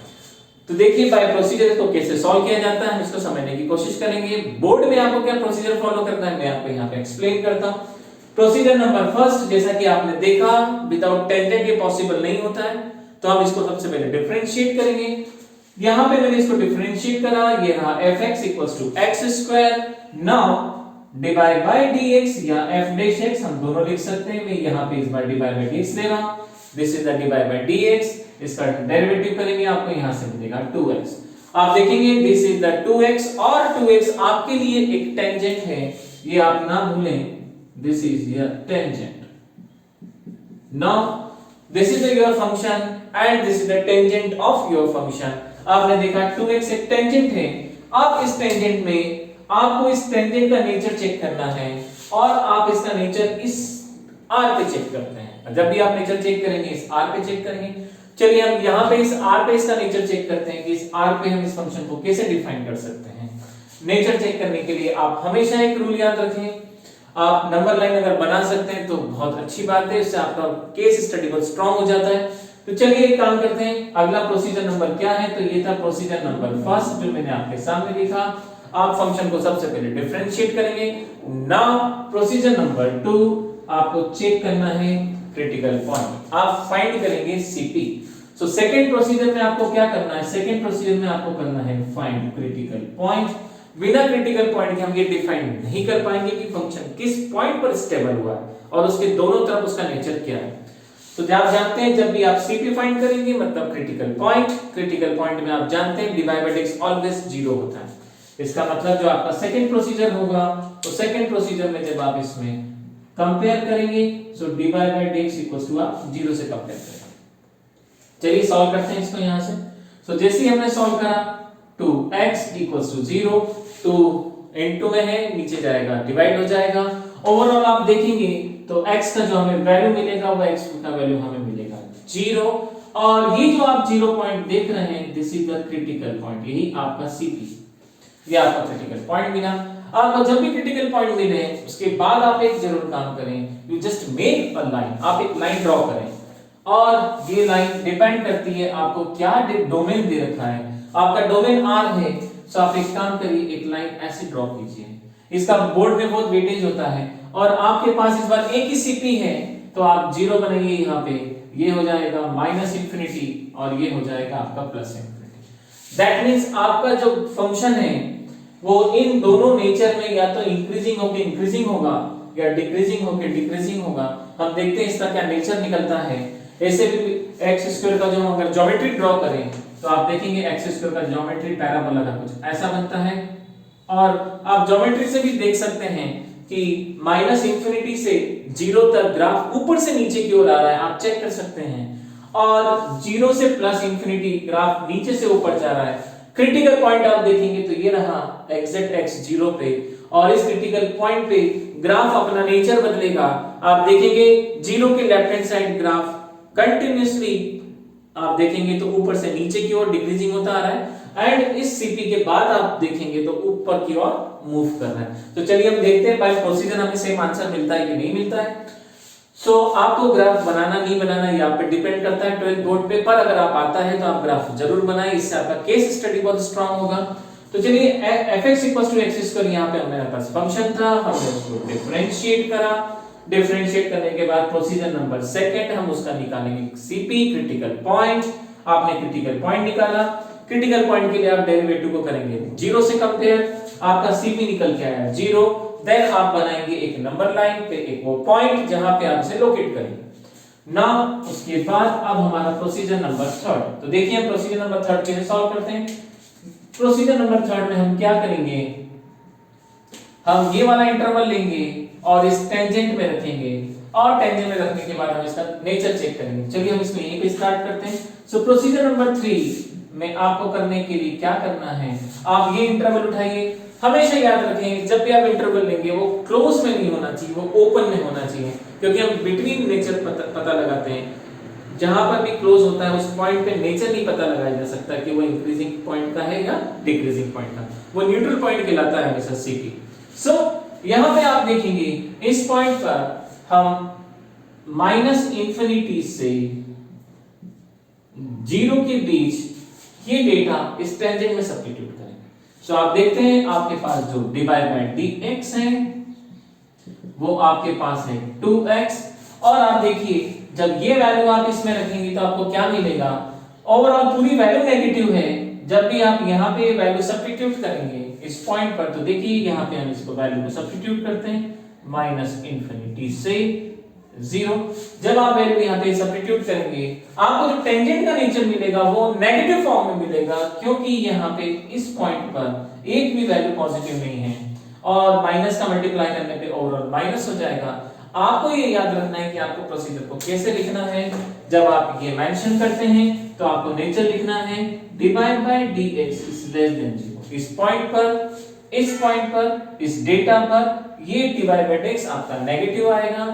तो देखिए बाय प्रोसीजर इसको कैसे सॉल्व किया जाता है हम इसको समझने की कोशिश करेंगे. बोर्ड में आपको क्या प्रोसीजर फॉलो करना है मैं आपको यहाँ पे एक्सप्लेन करता हूँ. प्रोसीजर नंबर फर्स्ट, जैसा कि आपने देखा विदाउट टेंजेंट ये पॉसिबल नहीं होता है, तो हम इसको सबसे पहले डिफरेंशिएट करेंगे. यहाँ पे मैंने इसको डिफरेंशिएट करा, ये रहा fx equals to x square. Now dy by dx या f dash x हम दोनों लिख सकते हैं. मैं यहाँ पे इस बार dy by dx ले रहा हूँ. This is the dy by dx. इसका डेरिवेटिव करेंगे आपको यहाँ से मिलेगा 2x. आप देखेंगे दिस इज द 2x और 2x आपके लिए एक टेंजेंट है, ये आप ना भूलें. This is your tangent. Now this is your function and this is the tangent of your function. आपने देखा 2x एक टेंजेंट है. आप इस टेंजेंट में आपको इस टेंजेंट का नेचर चेक करना है और आप इसका नेचर इस r पे चेक करते हैं. जब भी आप नेचर चेक करेंगे इस r पे चेक करेंगे. चलिए हम यहाँ पे इस r पे इसका नेचर चेक करते हैं कि इस r पे हम इस फंक्शन को कैसे डिफाइन कर सकते हैं. नेचर चेक करने के लिए आप हमेशा एक रूल याद रखें, आप नंबर लाइन अगर बना सकते हैं तो बहुत अच्छी बात है, इससे आपका केस स्टडी बहुत स्ट्रांग हो जाता है। तो चलिए एक काम करते हैं, अगला प्रोसीजर नंबर क्या है, तो ये था प्रोसीजर नंबर फर्स्ट जो मैंने आपके सामने लिखा। आप फंक्शन को सबसे पहले डिफरेंशिएट करेंगे। नाउ प्रोसीजर नंबर 2, आपको चेक करना है क्रिटिकल पॉइंट, आप फाइंड करेंगे सीपी। सो सेकंड प्रोसीजर में आपको क्या करना है, सेकंड प्रोसीजर में आपको करना है फाइंड क्रिटिकल पॉइंट। बिना क्रिटिकल पॉइंट के हम ये डिफाइन नहीं कर पाएंगे कि फंक्शन किस पॉइंट पर स्टेबल हुआ है और उसके दोनों तरफ उसका नेचर क्या है। तो आप जानते हैं जब भी आप सीपी फाइंड करेंगे मतलब क्रिटिकल पॉइंट में आप जानते हैं dy by dx ऑलवेज 0 होता है। इसका मतलब जो आपका सेकंड प्रोसीजर होगा, तो सेकंड प्रोसीजर में जब आप इसमें कंपेयर करेंगे so dy by dx equals to आप 0 से कंपेयर करेंगे। चलिए सॉल्व करते हैं इसको यहां से। सो जैसे ही हमने सॉल्व करा 2x इक्वल्स टू 0, 2 इनटू में है, नीचे जाएगा डिवाइड हो जाएगा। ओवरऑल आप देखेंगे तो x का जो हमें वैल्यू मिलेगा वो x का वैल्यू हमें मिलेगा 0, और ये जो आप 0 पॉइंट देख रहे हैं this is the critical point, यही आपका सीपी, ये आपका क्रिटिकल पॉइंट मिला। आपको जब भी क्रिटिकल पॉइंट मिले उसके बाद आप एक जरूर काम करें, you just make a line, आप एक लाइन ड्रॉ करें, और ये लाइन डिपेंड करती है आपको क्या डोमेन दे रखा है। आपका डोमेन R है, सो आप एक काम करिए, एक लाइन ऐसे ड्रॉ कीजिए। इसका बोर्ड में बहुत वेटेज होता है, और आपके पास इस बार एक ही सीपी है तो आप 0 बनाइए यहाँ पे, ये हो जाएगा माइनस इंफिनिटी और ये हो जाएगा आपका प्लस इंफिनिटी। दैट मींस आपका जो फंक्शन है वो इन दोनों नेचर में या तो इंक्रीजिंग होकर इंक्रीजिंग होगा या डिक्रीजिंग होकर डिक्रीजिंग होगा। हम देखते हैं इसका क्या नेचर निकलता है। ऐसे भी एक्स स्क्वायर का जो हम अगर ज्योमेट्री ड्रॉ करें तो आप देखेंगे एक्स स्क्वायर का ज्योमेट्री पैराबोला का कुछ ऐसा बनता है, और आप ज्योमेट्री से भी देख सकते हैं कि माइनस इंफिनिटी से 0 तक ग्राफ ऊपर से नीचे की ओर आ रहा है, आप चेक कर सकते हैं, और 0 से प्लस इंफिनिटी ग्राफ नीचे से ऊपर जा रहा है। क्रिटिकल पॉइंट आप देखेंगे तो ये रहा एग्जैक्ट x 0 पे, और इस क्रिटिकल पॉइंट पे ग्राफ अपना नेचर बदलेगा। आप देखेंगे 0 के left hand side graph continuously आप देखेंगे तो ऊपर से नीचे की ओर डिक्रीजिंग होता आ रहा है, एंड इस सीपी के बाद आप देखेंगे तो ऊपर की ओर मूव कर रहा है। तो चलिए हम देखते हैं बाय प्रोसीजर हमें सेम आंसर मिलता है कि नहीं मिलता है। सो आपको ग्राफ बनाना नहीं बनाना ये आप पे डिपेंड करता है 12th बोर्ड पे, पर अगर आप आता है तो आप ग्राफ जरूर बनाएं, इससे आपका केस स्टडी बहुत स्ट्रांग होगा। तो चलिए fx x2 यहाँ पे हमारे पास फंक्शन था, हमने उसको डिफरेंशिएट करा। डिफरेंशिएट करने के बाद प्रोसीजर नंबर सेकंड हम उसका निकालेंगे सीपी क्रिटिकल पॉइंट। आपने क्रिटिकल पॉइंट निकाला, क्रिटिकल पॉइंट के लिए आप डेरिवेटिव को करेंगे 0 से कंपेयर, आपका सीपी निकल के आया 0। देन आप बनाएंगे एक नंबर लाइन पे एक वो पॉइंट जहां पे आप इसे लोकेट करेंगे। नाउ उसके बाद अब हमारा प्रोसीजर नंबर थर्ड, तो देखिए हम प्रोसीजर नंबर थर्ड कैसे सॉल्व करते हैं। प्रोसीजर नंबर थर्ड में हम क्या करेंगे, हम ये वाला इंटरवल लेंगे और इस टेंजेंट में रखेंगे, और टेंजेंट में रखने के बाद हम इसका नेचर चेक करेंगे। चलिए हम इसको यहीं पे स्टार्ट करते हैं। सो प्रोसीजर नंबर 3 में आपको करने के लिए क्या करना है, आप ये इंटरवल उठाइए। हमेशा याद रखें जब भी आप इंटरवल लेंगे वो क्लोज में नहीं होना चाहिए, वो ओपन में होना चाहिए, क्योंकि हम बिटवीन नेचर पता लगाते हैं। जहां पर भी क्लोज होता है उस पॉइंट पे नेचर नहीं पता लगाया जा सकता कि वो इंक्रीजिंग पॉइंट का है या डिक्रीजिंग पॉइंट का, वो न्यूट्रल पॉइंट कहलाता है हमेशा सीपी। सो यहां पे आप देखेंगे इस पॉइंट पर हम माइनस इंफिनिटी से 0 के बीच ये डेटा इस टेंजेंट में सब्स्टिट्यूट करेंगे। सो आप देखते हैं आपके पास जो dy by dx है वो आपके पास है 2x, और आप देखिए जब ये वैल्यू आप इसमें रखेंगे तो आपको क्या मिलेगा, ओवरऑल पूरी वैल्यू नेगेटिव है। जब भी आप यहाँ पे वैल्यू सब्स्टिट्यूट करेंगे इस पॉइंट पर, तो देखिए यहाँ पे हम इसको वैल्यू को सब्स्टिट्यूट करते हैं माइनस इंफिनिटी से 0। जब आप वैल्यू यहाँ पे सब्स्टिट्यूट करेंगे आपको जो टेंजेंट का नेचर मिलेगा वो नेगेटिव फॉर्म में मिलेगा, क्योंकि यहाँ पे इस पॉइंट पर एक भी वैल्यू पॉजिटिव नहीं है, और माइनस का मल्टीप्लाई करने पे ओवरऑल माइनस हो जाएगा। आपको ये याद रखना है कि आपको प्रोसीजर को कैसे लिखना है। जब आप ये मेंशन करते हैं तो आपको नेचर लिखना है dy by dx is less than 0। इस पॉइंट पर, इस पॉइंट पर, इस डेटा पर ये dy by dx आपका नेगेटिव आएगा,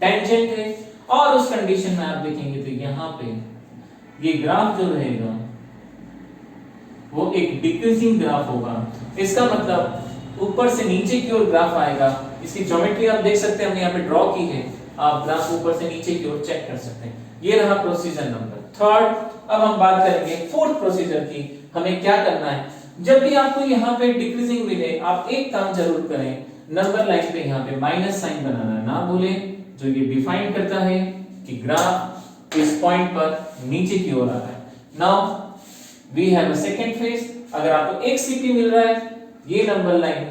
टेंजेंट है, और उस कंडीशन में आप देखेंगे तो यहाँ पे ये ग्राफ जो रहेगा वो एक डिक्रीजिंग ग्राफ होगा। इसका मतलब ऊपर से नीचे की ओर ग्राफ आएगा। इसकी ज्योमेट्री आप देख सकते हैं, हमने यहाँ पे ड्रॉ की है। आप ग्राफ ऊपर से नीचे की ओर चेक कर सकते हैं। ये रहा प्रोसीजर नंबर थर्ड। अब हम बात करेंगे फोर्थ प्रोसीजर की। हमें क्या करना है, जब भी आपको यहाँ पे डिक्रीजिंग मिले, आप एक काम जरूर करें, नंबर लाइन पे यहाँ पे माइनस साइन बनाना ना भूलें, जो ये डिफाइन करता है कि ग्राफ इस पॉइंट पर नीचे की ओर आ रहा है। Now we have a second phase. अगर आपको एक सीपी मिल रहा है, ये नंबर लाइन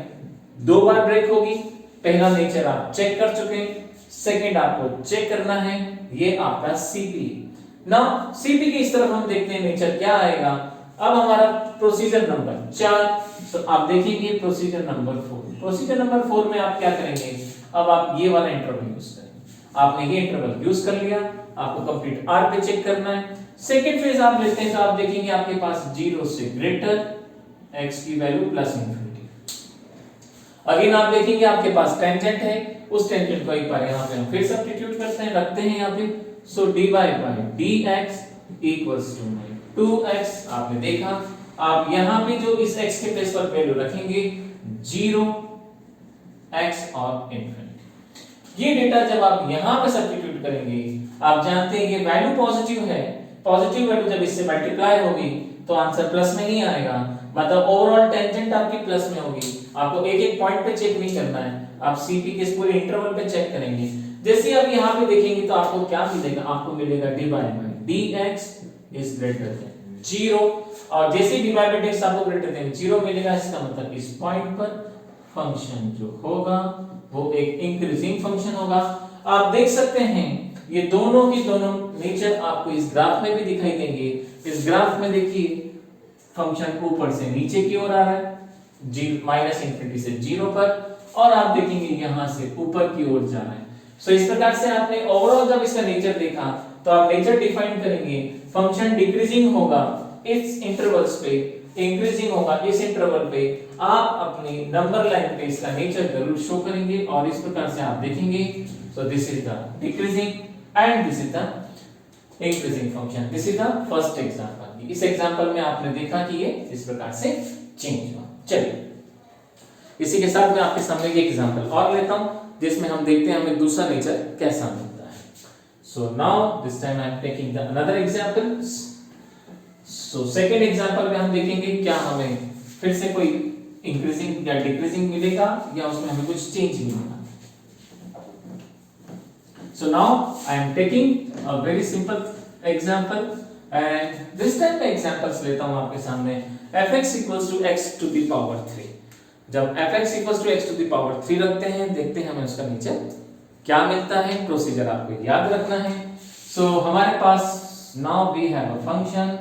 दो बार ब्रेक होगी। पहला नेचर आप चेक कर चुके हैं, सेकंड आपको चेक करना है, ये आपका सीपी। नाउ सीपी की इस तरफ हम देखते हैं नेचर क्या आएगा। अब हमारा प्रोसीजर नंबर 4, तो आप देखेंगे प्रोसीजर नंबर 4। प्रोसीजर नंबर 4 में आप क्या करेंगे, अब आप ये वाला इंटरवल यूज करेंगे। आपने ये इंटरवल यूज कर लिया, आपको कंप्लीट आर पे चेक करना है। सेकंड फेज आप लेते हैं, तो आप देखेंगे आपके पास 0 से ग्रेटर x की वैल्यू प्लस इंफिनिटी। अगेन आप देखेंगे आपके पास टेंजेंट है, उस टेंजेंट को एक बार यहाँ पे हम फिर सब्स्टिट्यूट करते हैं, रखते हैं यहाँ पे। So dy by dx equals to 2x। आपने देखा, आप यहाँ पे जो इस x के प्लेस पर वैल्यू रखेंगे 0 x और इंफिनिटी। ये डेटा जब आप यहाँ पे सब्स्टिट्यूट करेंगे, आप जानते हैं ये वैल्यू पॉजिटिव है। पॉजिटिव वैल्यू जब इससे मल्टीप्लाई होगी तो आंसर प्लस में ही आएगा, मतलब ओवरऑल टेंजेंट आपकी प्लस में होगी। आपको एक एक पॉइंट पे चेक नहीं करना है, आप सीपी के इस पूरे इंटरवल पे चेक करेंगे। जैसे आप यहाँ पे देखेंगे तो आपको क्या मिलेगा, आपको मिलेगा dy by dx is greater than 0। और जैसे dy बाय dx आपको ग्रेटर देन 0 मिलेगा, इसका मतलब इस पॉइंट पर फंक्शन जो होगा वो एक इंक्रीजिंग फंक्शन होगा। आप देख सकते हैं ये दोनों की दोनों नेचर आपको इस ग्राफ में भी दिखाई देंगे। इस ग्राफ में देखिए फंक्शन ऊपर से नीचे की ओर आ रहा है, माइनस इंफिनिटी से 0 पर, और आप देखेंगे यहां से ऊपर की ओर जा रहा है। सो इस प्रकार से आपने ओवरऑल जब इसका नेचर देखा तो आप नेचर डिफाइन करेंगे, फंक्शन डिक्रीजिंग होगा इस इंटरवल्स पे, इंक्रीजिंग होगा इस इंटरवल पे। आप अपनी नंबर लाइन पे इसका नेचर जरूर शो करेंगे और इस प्रकार से आप देखेंगे। सो this is the decreasing and this is the increasing function. This is the first example. इस एग्जांपल में आपने देखा कि ये इस प्रकार से चेंज हुआ। चलिए इसी के साथ मैं आपके सामने एक एग्जांपल और लेता हूं, जिसमें हम देखते हैं हमें दूसरा नेचर कैसा मिलता है। So now this time I am taking the another example. So second example में हम देखेंगे क्या हमें फिर से कोई इंक्रीजिंग या डिक्रीजिंग मिलेगा या उसमें हमें कुछ चेंज मिलेगा। So now I am taking a very simple example and this time मैं examples लेता हूँ आपके सामने। fx equals to x to the power 3। जब fx equals to x to the power 3 रखते हैं, देखते हैं हमें उसका नेचर क्या मिलता है। प्रोसीजर आपको याद रखना है। So हमारे पास now we have a function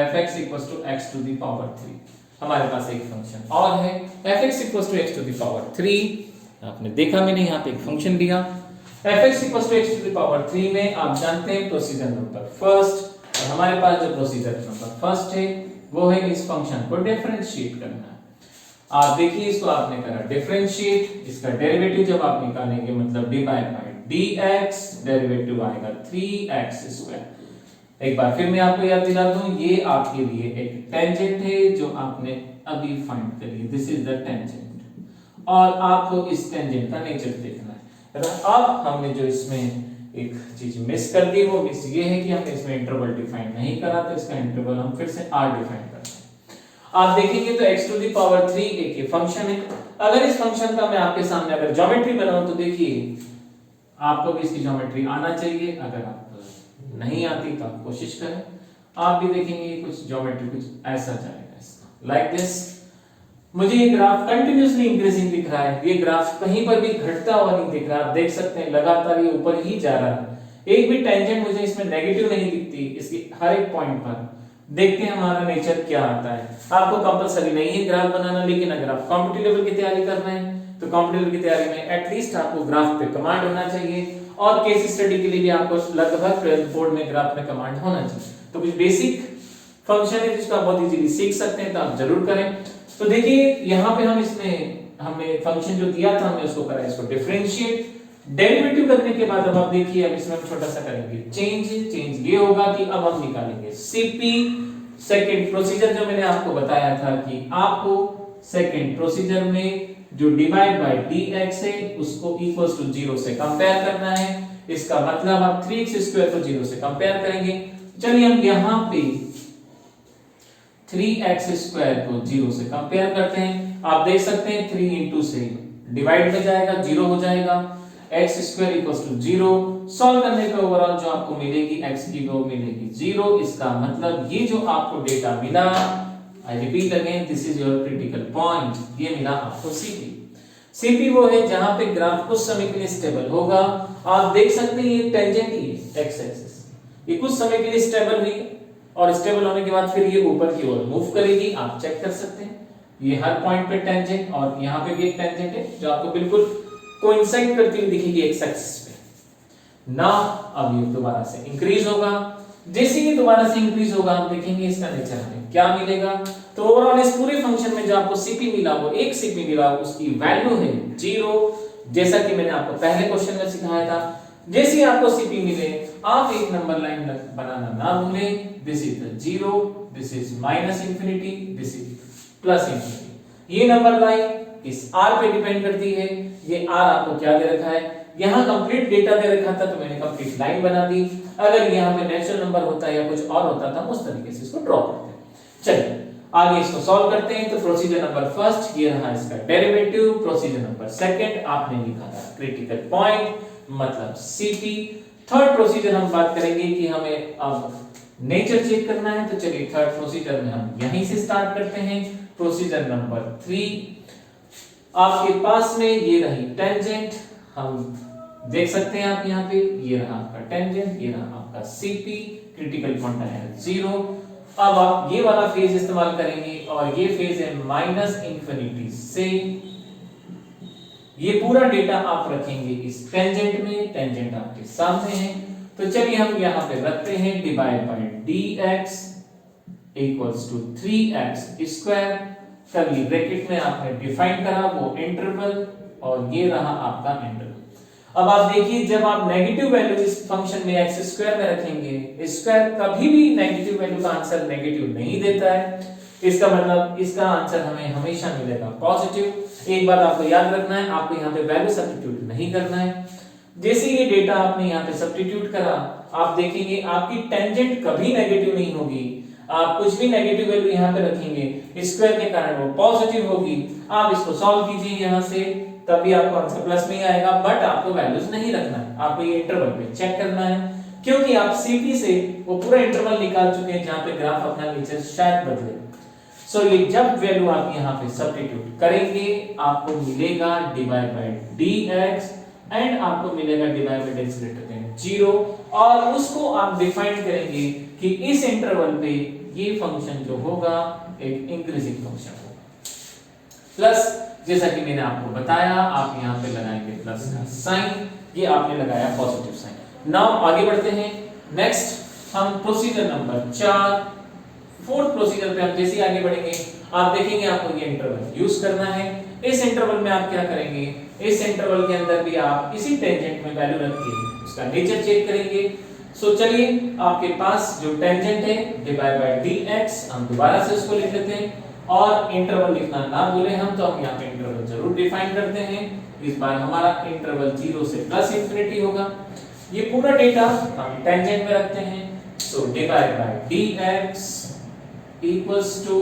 fx equals to x to the power 3। हमारे पास एक फंक्शन और है fx equals to x to the power 3। आपने देखा मैंने यहाँ पे एक फंक्शन दिया fx equals to x to the power 3 में आप जानते हैं प्रोसीजर नंबर फर्स्ट। और हमारे पास जो प्रोसीजर नंबर फर्स्ट है वो है इस फंक्शन को डिफरेंशिएट करना। आप देखिए इसको आपने करा डिफरेंशिएट, इसका डेरिवेटिव जब आप निकालेंगे मतलब dy बाय dx, डेरिवेटिव आएगा 3x स्क्वायर। एक बार फिर मैं आपको याद दिला दूं, ये आपके लिए एक टेंजेंट है जो आपने अभी फाइंड करी। दिस इज द टेंजेंट और आपको इस टेंजेंट का नेचर देखना है। अब हमने जो इसमें एक चीज मिस कर दी, वो मिस ये है कि हमने इसमें इंटरवल डिफाइन नहीं करा, तो इसका इंटरवल हम फिर से r डिफाइन करते हैं। आप देखेंगे तो x टू द पावर 3 एक ये फंक्शन है। अगर इस फंक्शन का मैं आपके सामने अगर ज्योमेट्री बनाऊं तो देखिए आपको भी इसकी ज्योमेट्री आना चाहिए। अगर आप नहीं आती तो आप कोशिश करें। आप भी देखेंगे कुछ ज्योमेट्री कुछ ऐसा जाएगा इसका, लाइक दिस। मुझे ये ग्राफ कंटिन्यूअसली इंक्रीजिंग दिख रहा है, ये ग्राफ कहीं पर भी घटता हुआ नहीं दिख रहा। आप देख सकते हैं लगातार ये ऊपर ही जा रहा है। एक भी टेंजेंट मुझे इसमें नेगेटिव नहीं दिखती इसकी हर एक पॉइंट पर। देखते हैं हमारा नेचर क्या आता है। आपको कंपलसरी नहीं है ग्राफ बनाना, लेकिन अगर आप कॉम्पिटिटिव लेवल की तैयारी कर रहे हैं तो कॉम्पिटिटिव की तैयारी में एटलीस्ट आपको ग्राफ पे कमांड होना चाहिए, और केस स्टडी के लिए भी आपको लगभग 12th बोर्ड में ग्राफ में कमांड होना चाहिए। तो कुछ बेसिक फंक्शन है जिसको आप बहुत इजीली सीख सकते हैं, तो आप जरूर करें। तो देखिए यहाँ पे हम इसमें हमने फंक्शन जो दिया था हमने उसको करा इसको डिफरेंशिएट। डेरिवेटिव करने के बाद अब आप देखिए अब इसमें हम छोटा सा करेंगे चेंज। चेंज ये होगा कि अब हम निकालेंगे सीपी। सेकंड प्रोसीजर जो मैंने आपको बताया था कि आपको सेकंड प्रोसीजर में जो डिवाइड बाय dx है उसको इक्वल्स टू 0 से कंपेयर करना है। इसका मतलब आप 3x² को 0 से कंपेयर करेंगे। चलिए हम यहां पे 3x² को 0 से कंपेयर करते हैं। आप देख सकते हैं 3 इंटू से डिवाइड में जाएगा 0 हो जाएगा, x² इक्वल्स टू 0। सॉल्व करने पे ओवरऑल जो आपको मिलेगी x की वो मिलेगी 0। इसका मतलब ये जो आपको डेटा मिला, आई repeat again, this is your critical point, ये मिला आपको CP। CP वो है जहां पे ग्राफ कुछ समय के लिए स्टेबल होगा। आप देख सकते हैं ये टेंजेंट ही है x एक्सिस, ये कुछ समय के लिए स्टेबल हुई और स्टेबल होने के बाद फिर ये ऊपर की ओर मूव करेगी। आप चेक कर सकते हैं ये हर पॉइंट पे टेंजेंट और यहाँ पे भी एक टेंजेंट है जो आपको बिल्कुल कोइंसाइड करती हुई दिखेगी x एक्सिस पे। ना अब ये दोबारा से इंक्रीज होगा, जैसे ही दोबारा से इंक्रीज होगा आप देखेंगे इसका नेचर हमें क्या मिलेगा। तो ओवरऑल इस पूरे फंक्शन में जो आपको CP मिला वो एक CP मिला, उसकी वैल्यू है 0, जैसा कि मैंने आपको पहले क्वेश्चन में सिखाया था। जैसे ही आपको CP मिले आप एक नंबर लाइन बनाना ना भूलें। This is the 0, this is minus infinity, this is plus infinity. ये नंबर लाइन इस r पे डिपेंड करती है। ये r आपको क्या दे रखा है, यहाँ कंप्लीट डेटा दे रखा था तो मैंने कंप्लीट लाइन बना दी। अगर यहाँ पे नेचुरल नंबर होता या कुछ और होता था उस तरीके से इसको ड्रॉ करते। चलिए आगे इसको सॉल्व करते हैं। तो प्रोसीजर नंबर फर्स्ट ये रहा इसका डेरिवेटिव, प्रोसीजर नंबर सेकंड आपने लिखा था क्रिटिकल पॉइंट मतलब CP। थर्ड प्रोसीजर हम बात करेंगे कि हमें अब नेचर चेक करना है। तो चलिए थर्ड प्रोसीजर में हम यहीं से स्टार्ट करते हैं। प्रोसीजर नंबर 3 आपके पास में ये रही टेंजेंट, हम देख सकते हैं आप यहाँ पे ये रहा आपका टेंजेंट, ये रहा आपका CP, क्रिटिकल पॉइंट है 0। अब आप ये वाला फेज इस्तेमाल करेंगे और ये फेज है माइनस इंफिनिटी से। ये पूरा डेटा आप रखेंगे इस टेंजेंट में, टेंजेंट आपके सामने है। तो चलिए हम यहाँ पे रखते हैं divide by dx equals to 3x²। Curly bracket में आपने डिफाइन करा वो इंटरवल और ये रहा आपका इंटरवल। अब आप देखिए जब आप नेगेटिव वैल्यू इस फंक्शन में x² में रखेंगे, स्क्वायर कभी भी नेगेटिव वैल्यू का आंसर नेगेटिव नहीं देता है। इसका मतलब इसका आंसर हमें हमेशा मिलेगा पॉजिटिव। एक बात आपको याद रखना है, आपको यहाँ पे वैल्यू सब्स्टिट्यूट नहीं करना है। जैसे ये डेटा आपने यहाँ पे सब्स्टिट्यूट करा आप देखेंगे आपकी टेंजेंट कभी नेगेटिव नहीं होगी। आप कुछ भी नेगेटिव वैल्यू यहाँ पे रखेंगे स्क्वायर के कारण वो पॉजिटिव होगी। आप इसको सॉल्व कीजिए यहाँ से, तभी आपको आंसर प्लस में ही आएगा। बट आपको वैल्यूज नहीं रखना है, आपको ये इंटरवल पे चेक करना है क्योंकि आप CP से वो पूरा इंटरवल निकाल चुके हैं जहां पे ग्राफ अपना नेचर शायद बदले। सो ये जब वैल्यू आप यहाँ पे सब्स्टिट्यूट करेंगे आपको मिलेगा डिवाइड बाय dx एंड आपको मिलेगा divide bye x greater than 0 और उसको आप डिफाइन करेंगे कि इस इंटरवल पे ये फंक्शन जो होगा एक इंक्रीजिंग फंक्शन होगा। प्लस जैसा कि मैंने आपको बताया आप यहाँ पे लगाएंगे प्लस का साइन, ये आपने लगाया पॉजिटिव साइन। नाउ आगे बढ़ते हैं। नेक्स्ट हम प्रोसीजर नंबर 4 फोर्थ प्रोसीजर पे हम जैसे आगे बढ़ेंगे आप देखेंगे आपको ये इंटरवल यूज करना है। इस इंटरवल में आप क्या करेंगे, इस इंटरवल के अंदर भी आप इसी टेंजेंट में वैल्यू रख के उसका नेचर चेक करेंगे। सो चलिए आपके पास जो टेंजेंट है डिवाइड बाय dx हम दोबारा से उसको लिख लेते हैं और इंटरवल लिखना ना भूलें हम, तो हम यहाँ पे इंटरवल जरूर डिफाइन करते हैं। इस बार हमारा इंटरवल 0 से प्लस इंफिनिटी होगा। ये पूरा डेटा हम टेंजेंट में रखते हैं। So divide by dx equals to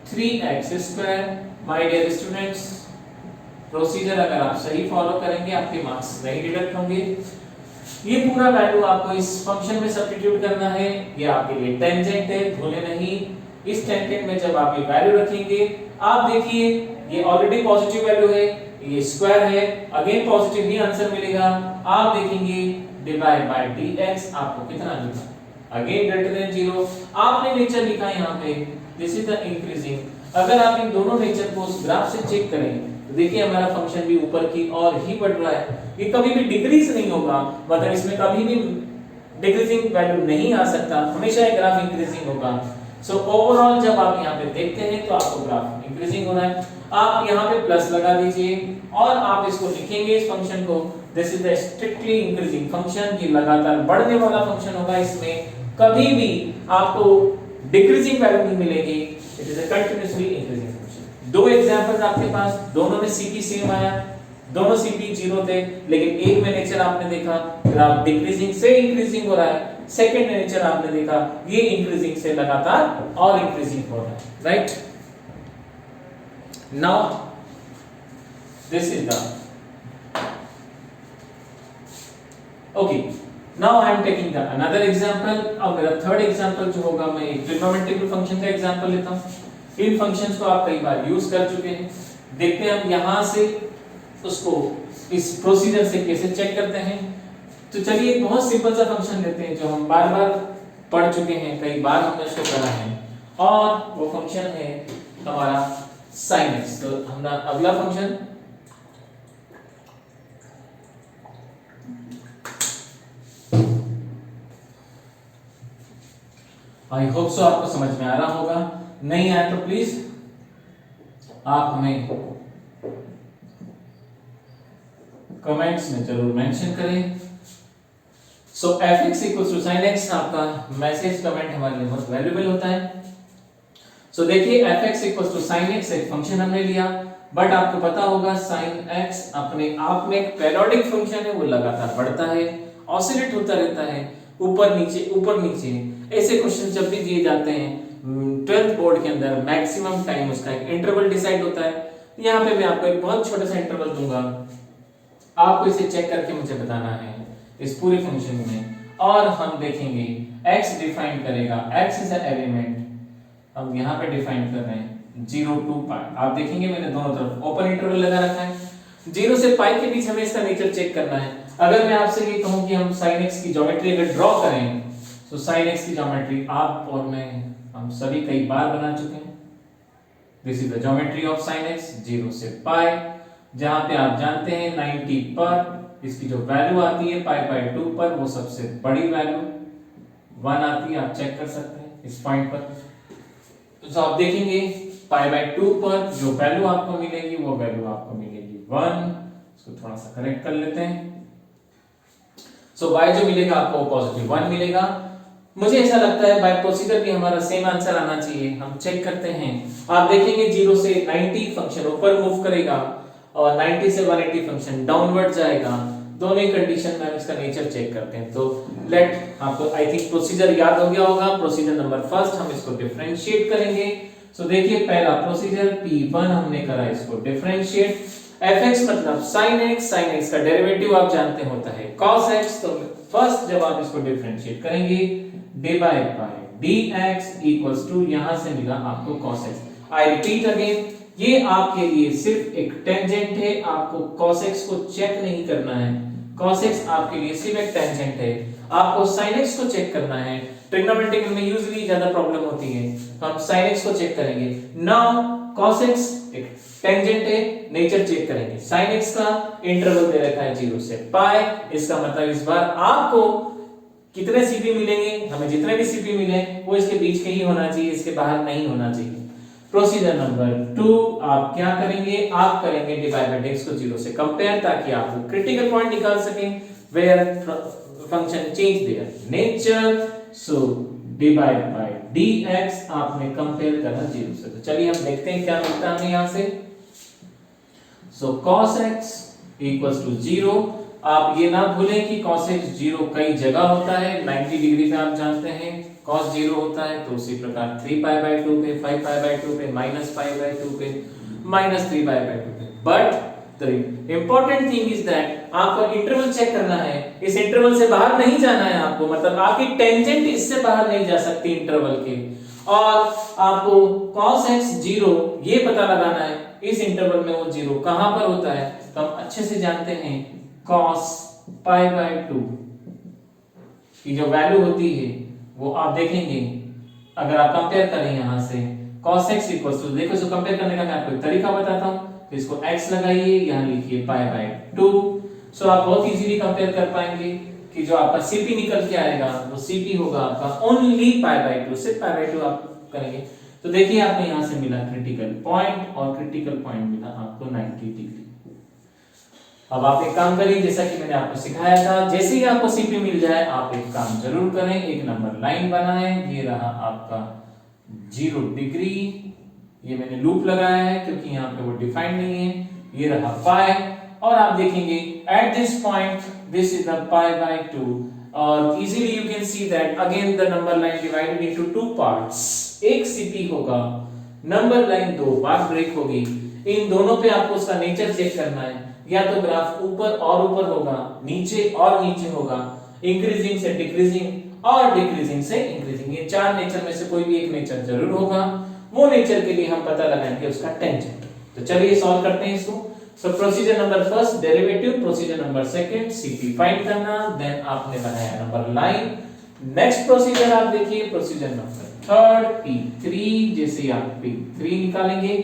3x²। My dear students procedure अगर आप सही फॉलो करेंगे आपके मार्क्स नहीं डिडक्ट होंगे। ये पूरा वैल्यू आपको इस फंक्शन में सब्स्टिट्यूट करना है। ये आपके लिए टेंजेंट है, भूले नहीं। इस टेंजेंट में जब आप ये वैल्यू रखेंगे आप देखिए ये ऑलरेडी पॉजिटिव वैल्यू है, ये स्क्वायर है, अगेन पॉजिटिव ही आंसर मिलेगा। आप देखेंगे डिवाइड बाय dx आपको कितना मिला, अगेन ग्रेटर देन 0। आपने नेचर लिखा यहाँ पे दिस इज द इंक्रीजिंग। अगर आप इन दोनों नेचर को उस ग्राफ से चेक करें तो देखिए हमारा फंक्शन भी ऊपर की और ही बढ़ रहा है। ये कभी भी डिक्रीज नहीं होगा, मतलब इसमें कभी भी डिक्रीजिंग वैल्यू नहीं आ सकता, हमेशा ये ग्राफ इंक्रीजिंग होगा। सो ओवरऑल जब आप यहाँ पे देखते हैं तो आपको ग्राफ इंक्रीजिंग हो रहा है। आप यहाँ पे प्लस लगा दीजिए और आप इसको लिखेंगे इस फंक्शन को this is the strictly increasing function. ये लगातार बढ़ने वाला फंक्शन होगा, इसमें कभी भी आपको डिक्रीजिंग वैल्यू नहीं मिलेगी, it is a continuously increasing function. दो एग्जांपल्स आपके पास, दोनों में सीपी सेम आया, दोनों सीपी 0 थे, लेकिन एक में नेचर आपने देखा ग्राफ डिक्रीजिंग से इंक्रीजिंग हो रहा है, सेकंड में नेचर आपने देखा ये इंक्रीजिंग से लगातार और इंक्रीजिंग हो रहा है, right. Now this is the okay, now I am taking the another example. अब मेरा थर्ड एग्जांपल जो होगा, मैं एक ट्रिग्नोमेट्रिक फंक्शन का एग्जांपल लेता हूं। इन फंक्शंस को आप कई बार यूज कर चुके हैं, देखते हैं हम यहां से उसको इस प्रोसीजर से कैसे चेक करते हैं। तो चलिए एक बहुत सिंपल सा फंक्शन लेते हैं जो हम बार बार पढ़ चुके हैं, कई बार हमने उसको करा है, और वो फंक्शन है हमारा sin x। तो हमारा अगला फंक्शन आई होप सो आपको समझ में आ रहा होगा, नहीं आया तो प्लीज आप हमें कमेंट्स में जरूर मेंशन करें। So fx equals to sin x, आपका मैसेज कमेंट हमारे लिए बहुत वैल्यूएबल होता है। सो देखिए fx equals to sin x एक फंक्शन हमने लिया, बट आपको पता होगा sin x अपने आप में एक पेरियोडिक फंक्शन है, वो लगातार बढ़ता है, ऑसिलेट होता रहता है, ऊपर नीचे। ऐसे क्वेश्चन जब भी दिए जाते हैं 12th बोर्ड के अंदर, मैक्सिमम टाइम उसका एक इंटरवल डिसाइड होता है। यहाँ पे मैं आपको एक बहुत छोटा सा इंटरवल दूंगा, आपको इसे चेक करके मुझे बताना है इस पूरे फंक्शन में, और हम देखेंगे x डिफाइन करेगा, x इज एन एलिमेंट, हम यहाँ पे डिफाइन कर रहे हैं 0 to पाई। आप देखेंगे मैंने दोनों तरफ ओपन इंटरवल लगा रखा है, 0 से पाई के बीच हमें इसका नेचर चेक करना है। अगर मैं आपसे ये कहूं कि हम sin x की ज्योमेट्री अगर ड्रॉ करें, तो sin x की ज्योमेट्री आप और मैं, हम सभी कई बार बना चुके हैं। This is the geometry of sin x 0 से पाई, जहां पे आप जानते हैं 90 पर इसकी जो वैल्यू आती है π/2 पर, वो सबसे बड़ी वैल्यू 1 आती है, आप चेक कर सकते हैं इस पॉइंट पर। तो आप देखेंगे π/2 पर जो वैल्यू आपको मिलेगी, वो वैल्यू आपको मिलेगी 1। इसको थोड़ा सा करेक्ट कर लेते हैं। सो y जो मिलेगा आपको पॉजिटिव 1 मिलेगा। मुझे ऐसा लगता है बाय प्रोसीजर भी हमारा सेम आंसर आना चाहिए। हम चेक करते हैं, आप देखेंगे 0 से 90 फंक्शन ऊपर मूव करेगा और 90 से 180 फंक्शन डाउनवर्ड जाएगा। दोनों ही कंडीशन में हम इसका नेचर चेक करते हैं। तो लेट, आपको आई थिंक प्रोसीजर याद हो गया होगा। प्रोसीजर नंबर फर्स्ट, हम इसको डिफरेंशिएट करेंगे। सो देखिए पहला प्रोसीजर P1 हमने करा, इसको डिफरेंशिएट। fx मतलब sin x का डेरिवेटिव आप जानते होता है cos x। तो फर्स्ट जब आप इसको डिफरेंशिएट करेंगे, divide by dx equals to, यहां से मिला आपको cos x। I repeat again, ये आपके लिए सिर्फ एक टेंजेंट है, आपको cos x को चेक नहीं करना है। cos x आपके लिए सिर्फ एक टेंजेंट है, आपको sin x को चेक करना है। ट्रिग्नोमेट्रिक में यूजुअली ज्यादा प्रॉब्लम होती है, हम sin x को चेक करेंगे। नाउ cos x एक टेंजेंट है, नेचर चेक करेंगे। sin x का इंटरवल दे रखा है 0 से पाई, इसका मतलब इस बार आपको कितने सीपी मिलेंगे, हमें जितने भी सीपी मिले वो इसके बीच के ही होना चाहिए, इसके बाहर नहीं होना चाहिए। प्रोसीजर नंबर 2, आप क्या करेंगे, आप करेंगे डिवाइड बाय dx को 0 से कंपेयर, ताकि आप क्रिटिकल पॉइंट निकाल सकें where function change their nature. So divide by dx आपने कंपेयर करना 0 से। तो चलिए हम देखते हैं क्या मिलता है हमें यहां से। सो cos x इक्वल्स टू 0। आप ये ना भूलें कि cos x 0 कई जगह होता है। 90 डिग्री पे आप जानते हैं cos 0 होता है, तो उसी प्रकार 3π/2 पे, 5π/2 पे, -π/2 पे, -3π/2 पे। But the important thing is that आपको इंटरवल चेक करना है, इस इंटरवल से बाहर नहीं जाना है आपको, मतलब आपकी टेंजेंट इससे बाहर नहीं जा सकती इंटरवल के, और आपको cos x 0 ये पता लगाना है इस इंटरवल में वो 0 कहां पर होता है। तो हम अच्छे से जानते हैं cos π/2 की जो वैल्यू होती है वो आप देखेंगे, अगर आप कंपेयर करें यहां से cos x इक्वल्स टू, देखो इसको कंपेयर करने का मैं आपको एक तरीका बताता हूं। तो इसको x लगाइए, यहां लिखिए π/2। सो आप बहुत इजीली कंपेयर कर पाएंगे कि जो आपका cp निकल के आएगा वो cp होगा आपका ओनली π/2, सिर्फ π/2 आप करेंगे। तो देखिए आपको यहां से मिला क्रिटिकल पॉइंट, और क्रिटिकल पॉइंट मिला आपको 90 डिग्री। अब आप एक काम करिए, जैसा कि मैंने आपको सिखाया था, जैसे ही आपको cp मिल जाए आप एक काम जरूर करें, एक नंबर लाइन बनाएं। ये रहा आपका 0 डिग्री, ये मैंने लूप लगाया है क्योंकि यहाँ पे वो डिफाइंड नहीं है, ये रहा पाई। और आप देखेंगे at this point this is the pi by 2 और easily you can see that again the number line divided into two parts. एक सीपी होगा, नंबर लाइन दो बार ब्रेक होगी, इन दोनों पे आपको उसका नेचर चेक करना है, या तो ग्राफ ऊपर और ऊपर होगा, नीचे और नीचे होगा, इंक्रीजिंग से डिक्रीजिंग और डिक्रीजिंग से इंक्रीजिंग, ये चार नेचर में से कोई भी एक नेचर जरूर होगा। वो नेचर के लिए हम पता लगाएंगे उसका टेंजेंट। तो चलिए सॉल्व करते हैं इसको। So procedure number first derivative, procedure number second CP find करना, देन आपने बनाया नंबर लाइन। नेक्स्ट प्रोसीजर आप देखिए, प्रोसीजर नंबर थर्ड P3, जैसे आप P3 निकालेंगे,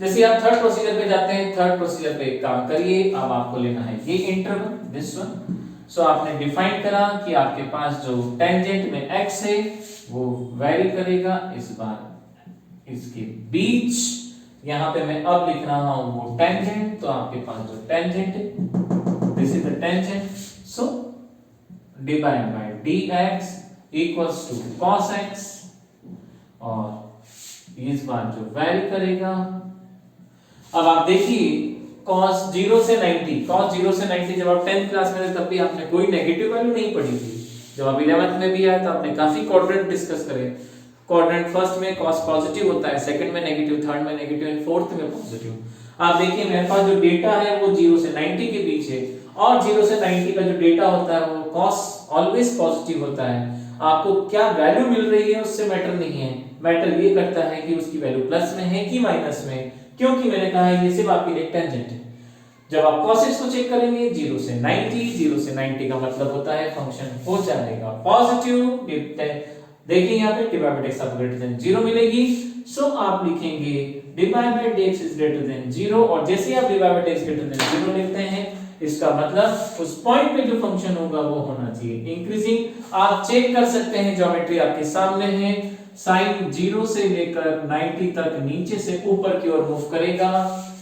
जैसे आप थर्ड प्रोसीजर पे जाते हैं, थर्ड प्रोसीजर पे एक काम करिए, अब आपको लेना है ये इंटरवल दिस वन। सो आपने डिफाइन करा कि आपके पास जो टेंजेंट में x है वो वेरी करेगा, इस बार इसके बीच यहां पे मैं अब लिख रहा हूं वो टेंजेंट, तो आपके पास जो टेंजेंट है this is the tangent, so divide by dx equals to cos x, और इस बार जो वेरी करेगा, अब आप देखिए cos 0 से 90, cos 0 से 90 जब आप 10th क्लास में थे तब भी आपने कोई नेगेटिव वैल्यू नहीं पढ़ी थी। जब आप 11th में भी आए तो आपने काफी क्वाड्रेंट डिस्कस करे। क्वाड्रेंट फर्स्ट में cos पॉजिटिव होता है, सेकंड में नेगेटिव, थर्ड में नेगेटिव एंड फोर्थ में पॉजिटिव। आप देखिए मेरे पास जो डेटा है वो 0 से 90 के बीच है, और 0 से 90 का जो डेटा होता है वो cos ऑलवेज पॉजिटिव होता है। आपको क्या वैल्यू मिल रही है उससे मैटर नहीं है, मैटर ये करता है कि उसकी वैल्यू प्लस में है कि माइनस में, क्योंकि मैंने कहा है ये सिर्फ आपके लिए टेंजेंट है। जब आप cos x को चेक करेंगे 0 से 90, 0 से 90 का मतलब होता है फंक्शन हो जाएगा पॉजिटिव। देखिए यहाँ पे डिवाइड बाय x आपको ग्रेटर देन 0 मिलेगी, सो आप लिखेंगे divide by dx is greater than 0, और जैसे आप divide by dx greater than 0 लिखते हैं इसका मतलब उस पॉइंट पे जो फंक्शन होगा वो होना चाहिए इंक्रीजिंग। आप चेक कर सकते हैं, ज्योमेट्री आपके सामने है, साइन 0 से लेकर 90 तक नीचे से ऊपर की ओर मूव करेगा,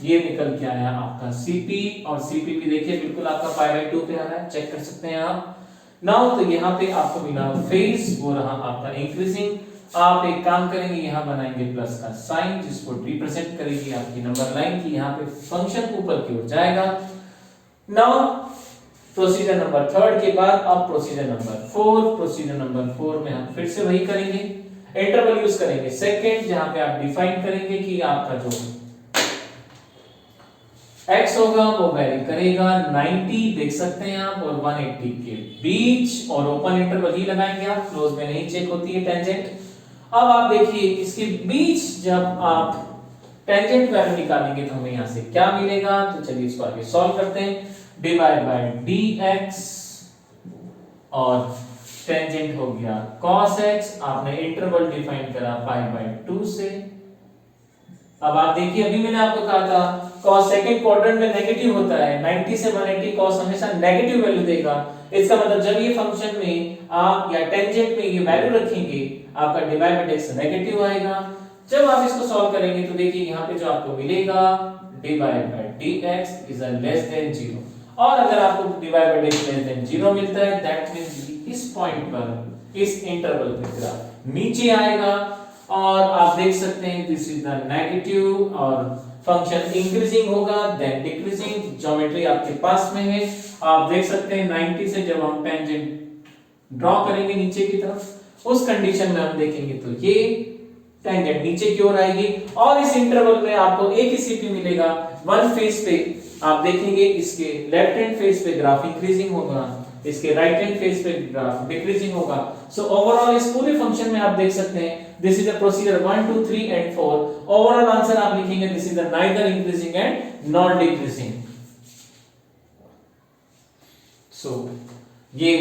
ये निकल के आया आपका CP, और CP भी देखिए बिल्कुल आपका पाई बाय 2 पे आ रहा है, चेक कर सकते हैं आप। नाउ तो यहाँ पे आपको मिला फेज, वो रहा आपका इंक्रीजिंग। आप एक काम करेंगे, यहाँ बनाएंगे प्लस का साइन जिसको रिप्रेजेंट करेगी आपकी नंबर लाइन की, यहाँ पे फंक्शन ऊपर की ओर जाएगा। नाउ प्रोसीजर नंबर थर्ड के बाद अब प्रोसीजर नंबर 4, प्रोसीजर नंबर 4 में हम फिर से वही करेंगे, इंटरवल यूज करेंगे सेकंड, जहां पे आप डिफाइन करेंगे कि आपका जो x होगा वो वेरी करेगा 90 देख सकते हैं आप और 180 के बीच, और ओपन इंटरवल ही लगाएंगे आप, क्लोज में नहीं चेक होती है टेंजेंट। अब आप देखिए इसके बीच जब आप टेंजेंट वैल्यू निकालेंगे तो हमें यहां से क्या मिलेगा, तो चलिए इसको आगे सॉल्व करते हैं। डिवाइड बाय dx और टेंजेंट हो गया cos x, आपने इंटरवल डिफाइन करा पाई बाय 2 से। अब आप देखिए अभी मैंने आपको कहा था cos सेकंड क्वाड्रेंट में नेगेटिव होता है, 90 से 180 cos हमेशा नेगेटिव वैल्यू देगा। इसका मतलब जब ये फंक्शन में आप या टेंजेंट में ये वैल्यू रखेंगे आपका डिवाइड बाय x नेगेटिव आएगा। जब आप इसको सॉल्व करेंगे तो देखिए यहाँ पे जो आपको मिलेगा divide by dx is less than 0, और अगर आपको divide by x less than 0 मिलता है दैट मींस इस पॉइंट पर इस इंटरवल पे ग्राफ नीचे आएगा, और आप देख सकते हैं दिस इज द नेगेटिव, और फंक्शन इंक्रीजिंग होगा देन डिक्रीजिंग, ज्योमेट्री आपके पास में है। आप देख सकते हैं 90 से जब हम टेंजेंट ड्रॉ करेंगे नीचे की तरफ, उस कंडीशन में हम देखेंगे तो ये टेंजेंट नीचे की ओर आएगी, और इस इंटरवल में आपको एक ही सीपी मिलेगा। वन फेज पे आप देखेंगे इसके लेफ्ट हैंड फेज पे ग्राफ इंक्रीजिंग होगा, इसके राइट हैंड फेज पे ग्राफ डिक्रीजिंग होगा। सो ओवरऑल इस पूरे फंक्शन में आप देख सकते हैं this is the procedure 1 2 3 and 4। Overall answer आप लिखेंगे this is the neither increasing and not decreasing. So ये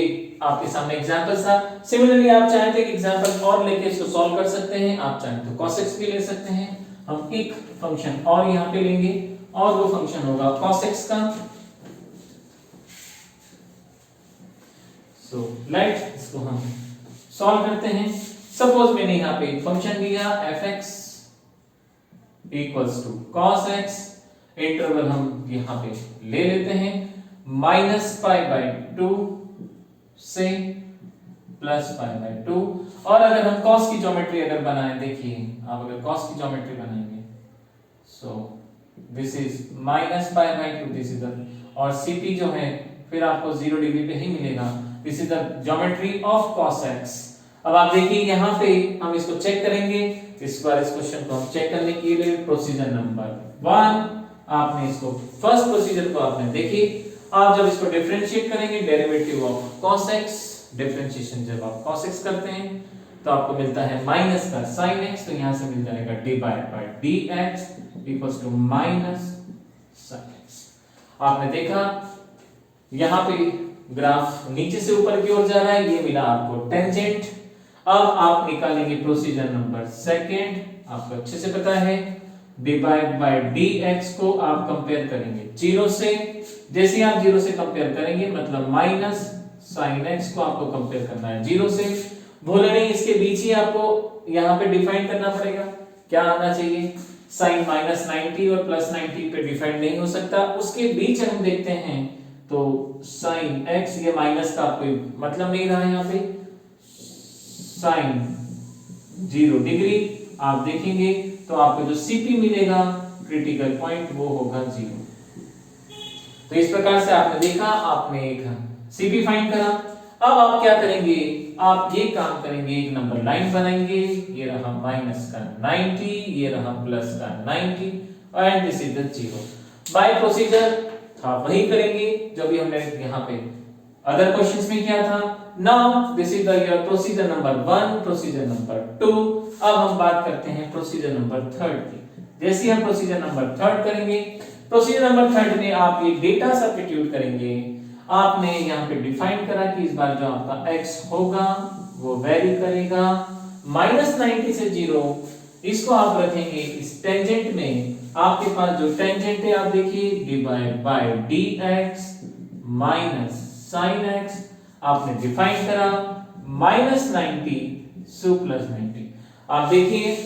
आपके सामने एग्जांपल था। सिमिलरली आप चाहें तो एक एग्जांपल और लेके इसको सॉल्व कर सकते हैं, आप चाहें तो cos x भी ले सकते हैं। हम एक फंक्शन और यहां पे लेंगे और वो फंक्शन होगा cos x का। सो लेट इसको हम सॉल्व करते हैं। सपोज मैंने यहाँ पे एक फंक्शन लिया fx equals to cos x, interval हम यहाँ पे ले लेते हैं -π/2 से प्लस पाई बाय 2। और अगर हम cos की ज्योमेट्री अगर बनाएं, देखिए आप अगर cos की ज्योमेट्री बनाएंगे, सो this is minus pi by 2, this is the, और Cp जो है फिर आपको 0 डिग्री पे ही मिलेगा। This is the geometry of cos x। अब आप देखिए यहाँ पे हम इसको चेक करेंगे। इस बार इस क्वेश्चन को हम चेक करने के लिए प्रोसीजर नंबर 1, आपने इसको फर्स्ट प्रोसीजर को आपने देखी। आप जब इसको डिफरेंशिएट करेंगे, derivative of cos x, differentiation जब आप cos x करते हैं तो आपको मिलता है माइनस का sin x, तो यहां से मिल जाएगा divide by dx equals to minus sin x। आपने देखा यहां पे ग्राफ नीचे से ऊपर की ओर जा रहा है, ये मिला आपको टेंजेंट। अब आप निकालेंगे प्रोसीजर नंबर सेकंड, आपको अच्छे से पता है, डिवाइड बाय dx को आप कंपेयर करेंगे 0 से। जैसे ही आप 0 से कंपेयर करेंगे मतलब माइनस sin x को आपको कंपेयर करना है 0 से। भूले नहीं, इसके बीच ही आपको यहाँ पे डिफाइन करना पड़ेगा, क्या आना चाहिए, sin माइनस 90 और प्लस 90 पे डिफाइन नहीं हो सकता। उसके बीच हम देखते हैं तो sin x, ये माइनस का कोई मतलब नहीं रहा है, यहाँ पे sin 0 डिग्री आप देखेंगे तो आपको जो Cp मिलेगा क्रिटिकल पॉइंट वो होगा 0। तो इस प्रकार से आपने देखा, आपने एक Cp फाइंड करा। अब आप क्या करेंगे, आप ये काम करेंगे, एक नंबर लाइन बनाएंगे, ये रहा माइनस का 90, ये रहा प्लस का 90 and this is the 0। By procedure आप वही करेंगे जो भी हमने यहाँ पे अदर क्वेश्चंस में किया था। Now this is the your procedure number 1, procedure number 2। अब हम बात करते हैं प्रोसीजर नंबर 3 की। जैसे हम प्रोसीजर नंबर 3 करेंगे, प्रोसीजर नंबर 3 में आप ये डेटा सब्स्टिट्यूट करेंगे। आपने यहाँ पे डिफाइन करा कि इस बार जो आपका x होगा वो वेरी करेगा माइनस 90 से 0। इसको आप रखेंगे इस टेंजेंट में। आपके पास जो टेंजेंट है आप देखिए, divide by dx minus sin x, आपने डिफाइन करा माइनस 90 सो प्लस 90। आप देखिए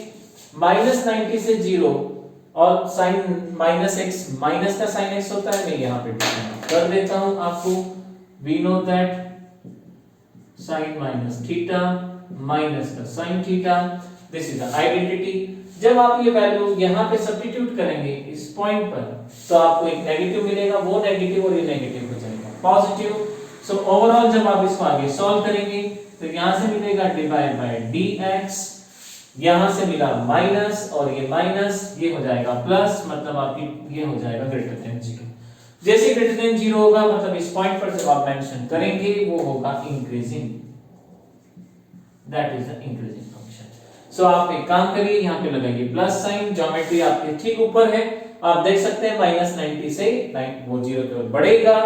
माइनस 90 से 0 और sin माइनस x, माइनस का sin x होता है, मैं यहाँ पे कर देता हूं आपको। We know that sin minus theta minus का sin theta, this is the identity. जब आप ये वैल्यू यहाँ पे सब्स्टिट्यूट करेंगे इस पॉइंट पर तो आपको एक नेगेटिव मिलेगा, वो नेगेटिव और ये नेगेटिव हो जाएगा पॉजिटिव। सो ओवरऑल जब आप इसको आगे सॉल्व करेंगे तो यहां से मिलेगा डिवाइड बाय dx, यहां से मिला माइनस और ये माइनस, ये हो जाएगा प्लस, मतलब आपकी ये हो जाएगा ग्रेटर देन 0। जैसे ग्रेटर देन 0 होगा मतलब इस पॉइंट पर जब आप मेंशन करेंगे वो होगा increasing, that is the increasing function. So आप एक काम करिए, यहाँ पे लगाइए प्लस साइन, ज्योमेट्री आपके ठीक ऊपर है, आप देख सकते हैं माइनस 90 से वो 0 की ओर बढ़ेगा।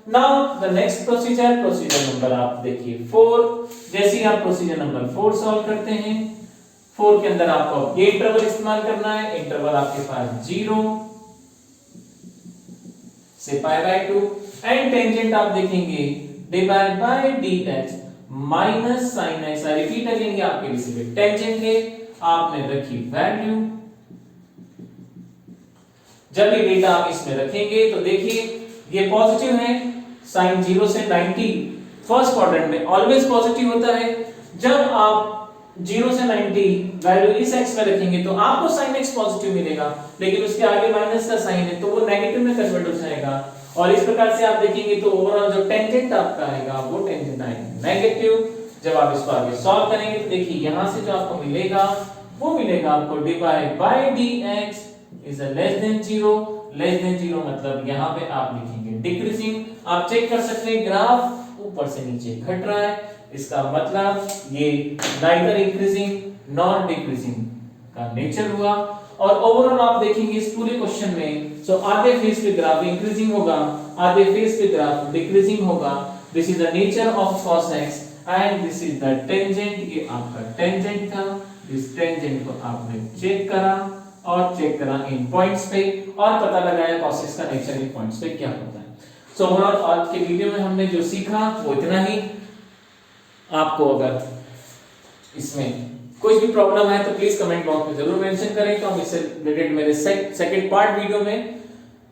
Now the next procedure, procedure number आप देखिए 4। जैसे ही आप प्रोसीजर नंबर 4 सॉल्व करते हैं, 4 के अंदर आपको ये इंटरवल इस्तेमाल करना है। इंटरवल आपके पास 0 से पाई बाय 2 एंड टेंजेंट आप देखेंगे divide by dx minus sin x। I repeat again, ये आपके लिए सिर्फ टेंजेंट है, आपने रखी वैल्यू। जब ये डेटा आप इसमें रखेंगे तो देखिए ये पॉजिटिव है, sin 0 से 90 फर्स्ट क्वाड्रेंट में ऑलवेज पॉजिटिव होता है। जब आप 0 से 90 वैल्यू इस x में रखेंगे तो आपको sin x पॉजिटिव मिलेगा, लेकिन उसके आगे माइनस का साइन है तो वो नेगेटिव में कन्वर्ट हो जाएगा। और इस प्रकार से आप देखेंगे तो ओवरऑल जो टेंजेंट आपका आएगा वो टेंजेंट आएगा नेगेटिव। जब आप इसको आगे सॉल्व करेंगे तो देखिए यहां से जो आपको मिलेगा वो मिलेगा आपको divide by dx is less than 0। Less than 0 मतलब यहां पे आप लिखेंगे डिक्रीजिंग। आप चेक कर सकते हैं ग्राफ ऊपर से नीचे घट रहा है, इसका मतलब ये नाइदर इंक्रीजिंग नॉर डिक्रीजिंग का नेचर हुआ। और ओवरऑल आप देखेंगे इस पूरे क्वेश्चन में, सो आधे फेज पे ग्राफ इंक्रीजिंग होगा, आधे फेज पे ग्राफ डिक्रीजिंग होगा। This is the nature of cos x and this is the tangent. ये आपका टेंजेंट था, इस टेंजेंट को आपने चेक करा और चेक करा इन पॉइंट्स पे और पता लगाया cos x का नेचर इन पॉइंट्स पे क्या होता है। सो ओवरऑल आज के वीडियो में हमने जो सीखा वो इतना ही। आपको अगर इसमें कोई भी प्रॉब्लम है तो प्लीज कमेंट बॉक्स में जरूर मेंशन करें, तो हम इससे रिलेटेड मेरे सेकंड पार्ट वीडियो में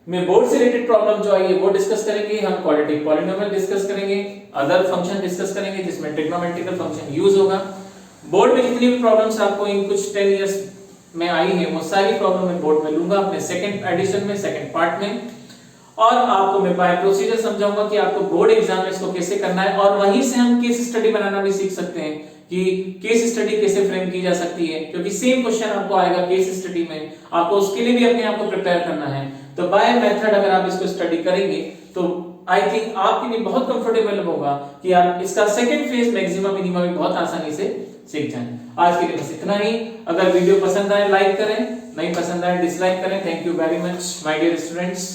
में बोर्ड से रिलेटेड प्रॉब्लम जो आई है वो डिस्कस करेंगे, हम क्वाड्रेटिक पॉलिनोमियल डिस्कस करेंगे, अदर फंक्शन डिस्कस करेंगे जिसमें ट्रिग्नोमेट्रिकल फंक्शन यूज होगा। बोर्ड में जितनी भी प्रॉब्लम्स आपको इन कुछ 10 इयर्स में आई है वो सारी प्रॉब्लम मैं बोर्ड में लूंगा अपने सेकंड एडिशन में, सेकंड पार्ट में, और आपको मैं बाय प्रोसीजर समझाऊंगा कि आपको बोर्ड एग्जाम में इसको कैसे करना है, और वहीं से हम केस स्टडी बनाना भी सीख सकते हैं कि केस स्टडी कैसे फ्रेम की जा सकती है, क्योंकि सेम क्वेश्चन आपको आएगा केस स्टडी में, आपको उसके लिए भी अपने आप को प्रिपेयर करना है। तो बाय मेथड अगर आप इसको स्टडी करेंगे तो आई थिंक आपके लिए बहुत कंफर्टेबल होगा कि आप इसका सेकंड फेज मैक्सिमम मिनिमम भी बहुत आसानी से सीख जाएं। आज के लिए बस इतना ही। अगर वीडियो पसंद आए लाइक करें, नहीं पसंद आए डिसलाइक करें। Thank you very much my dear students.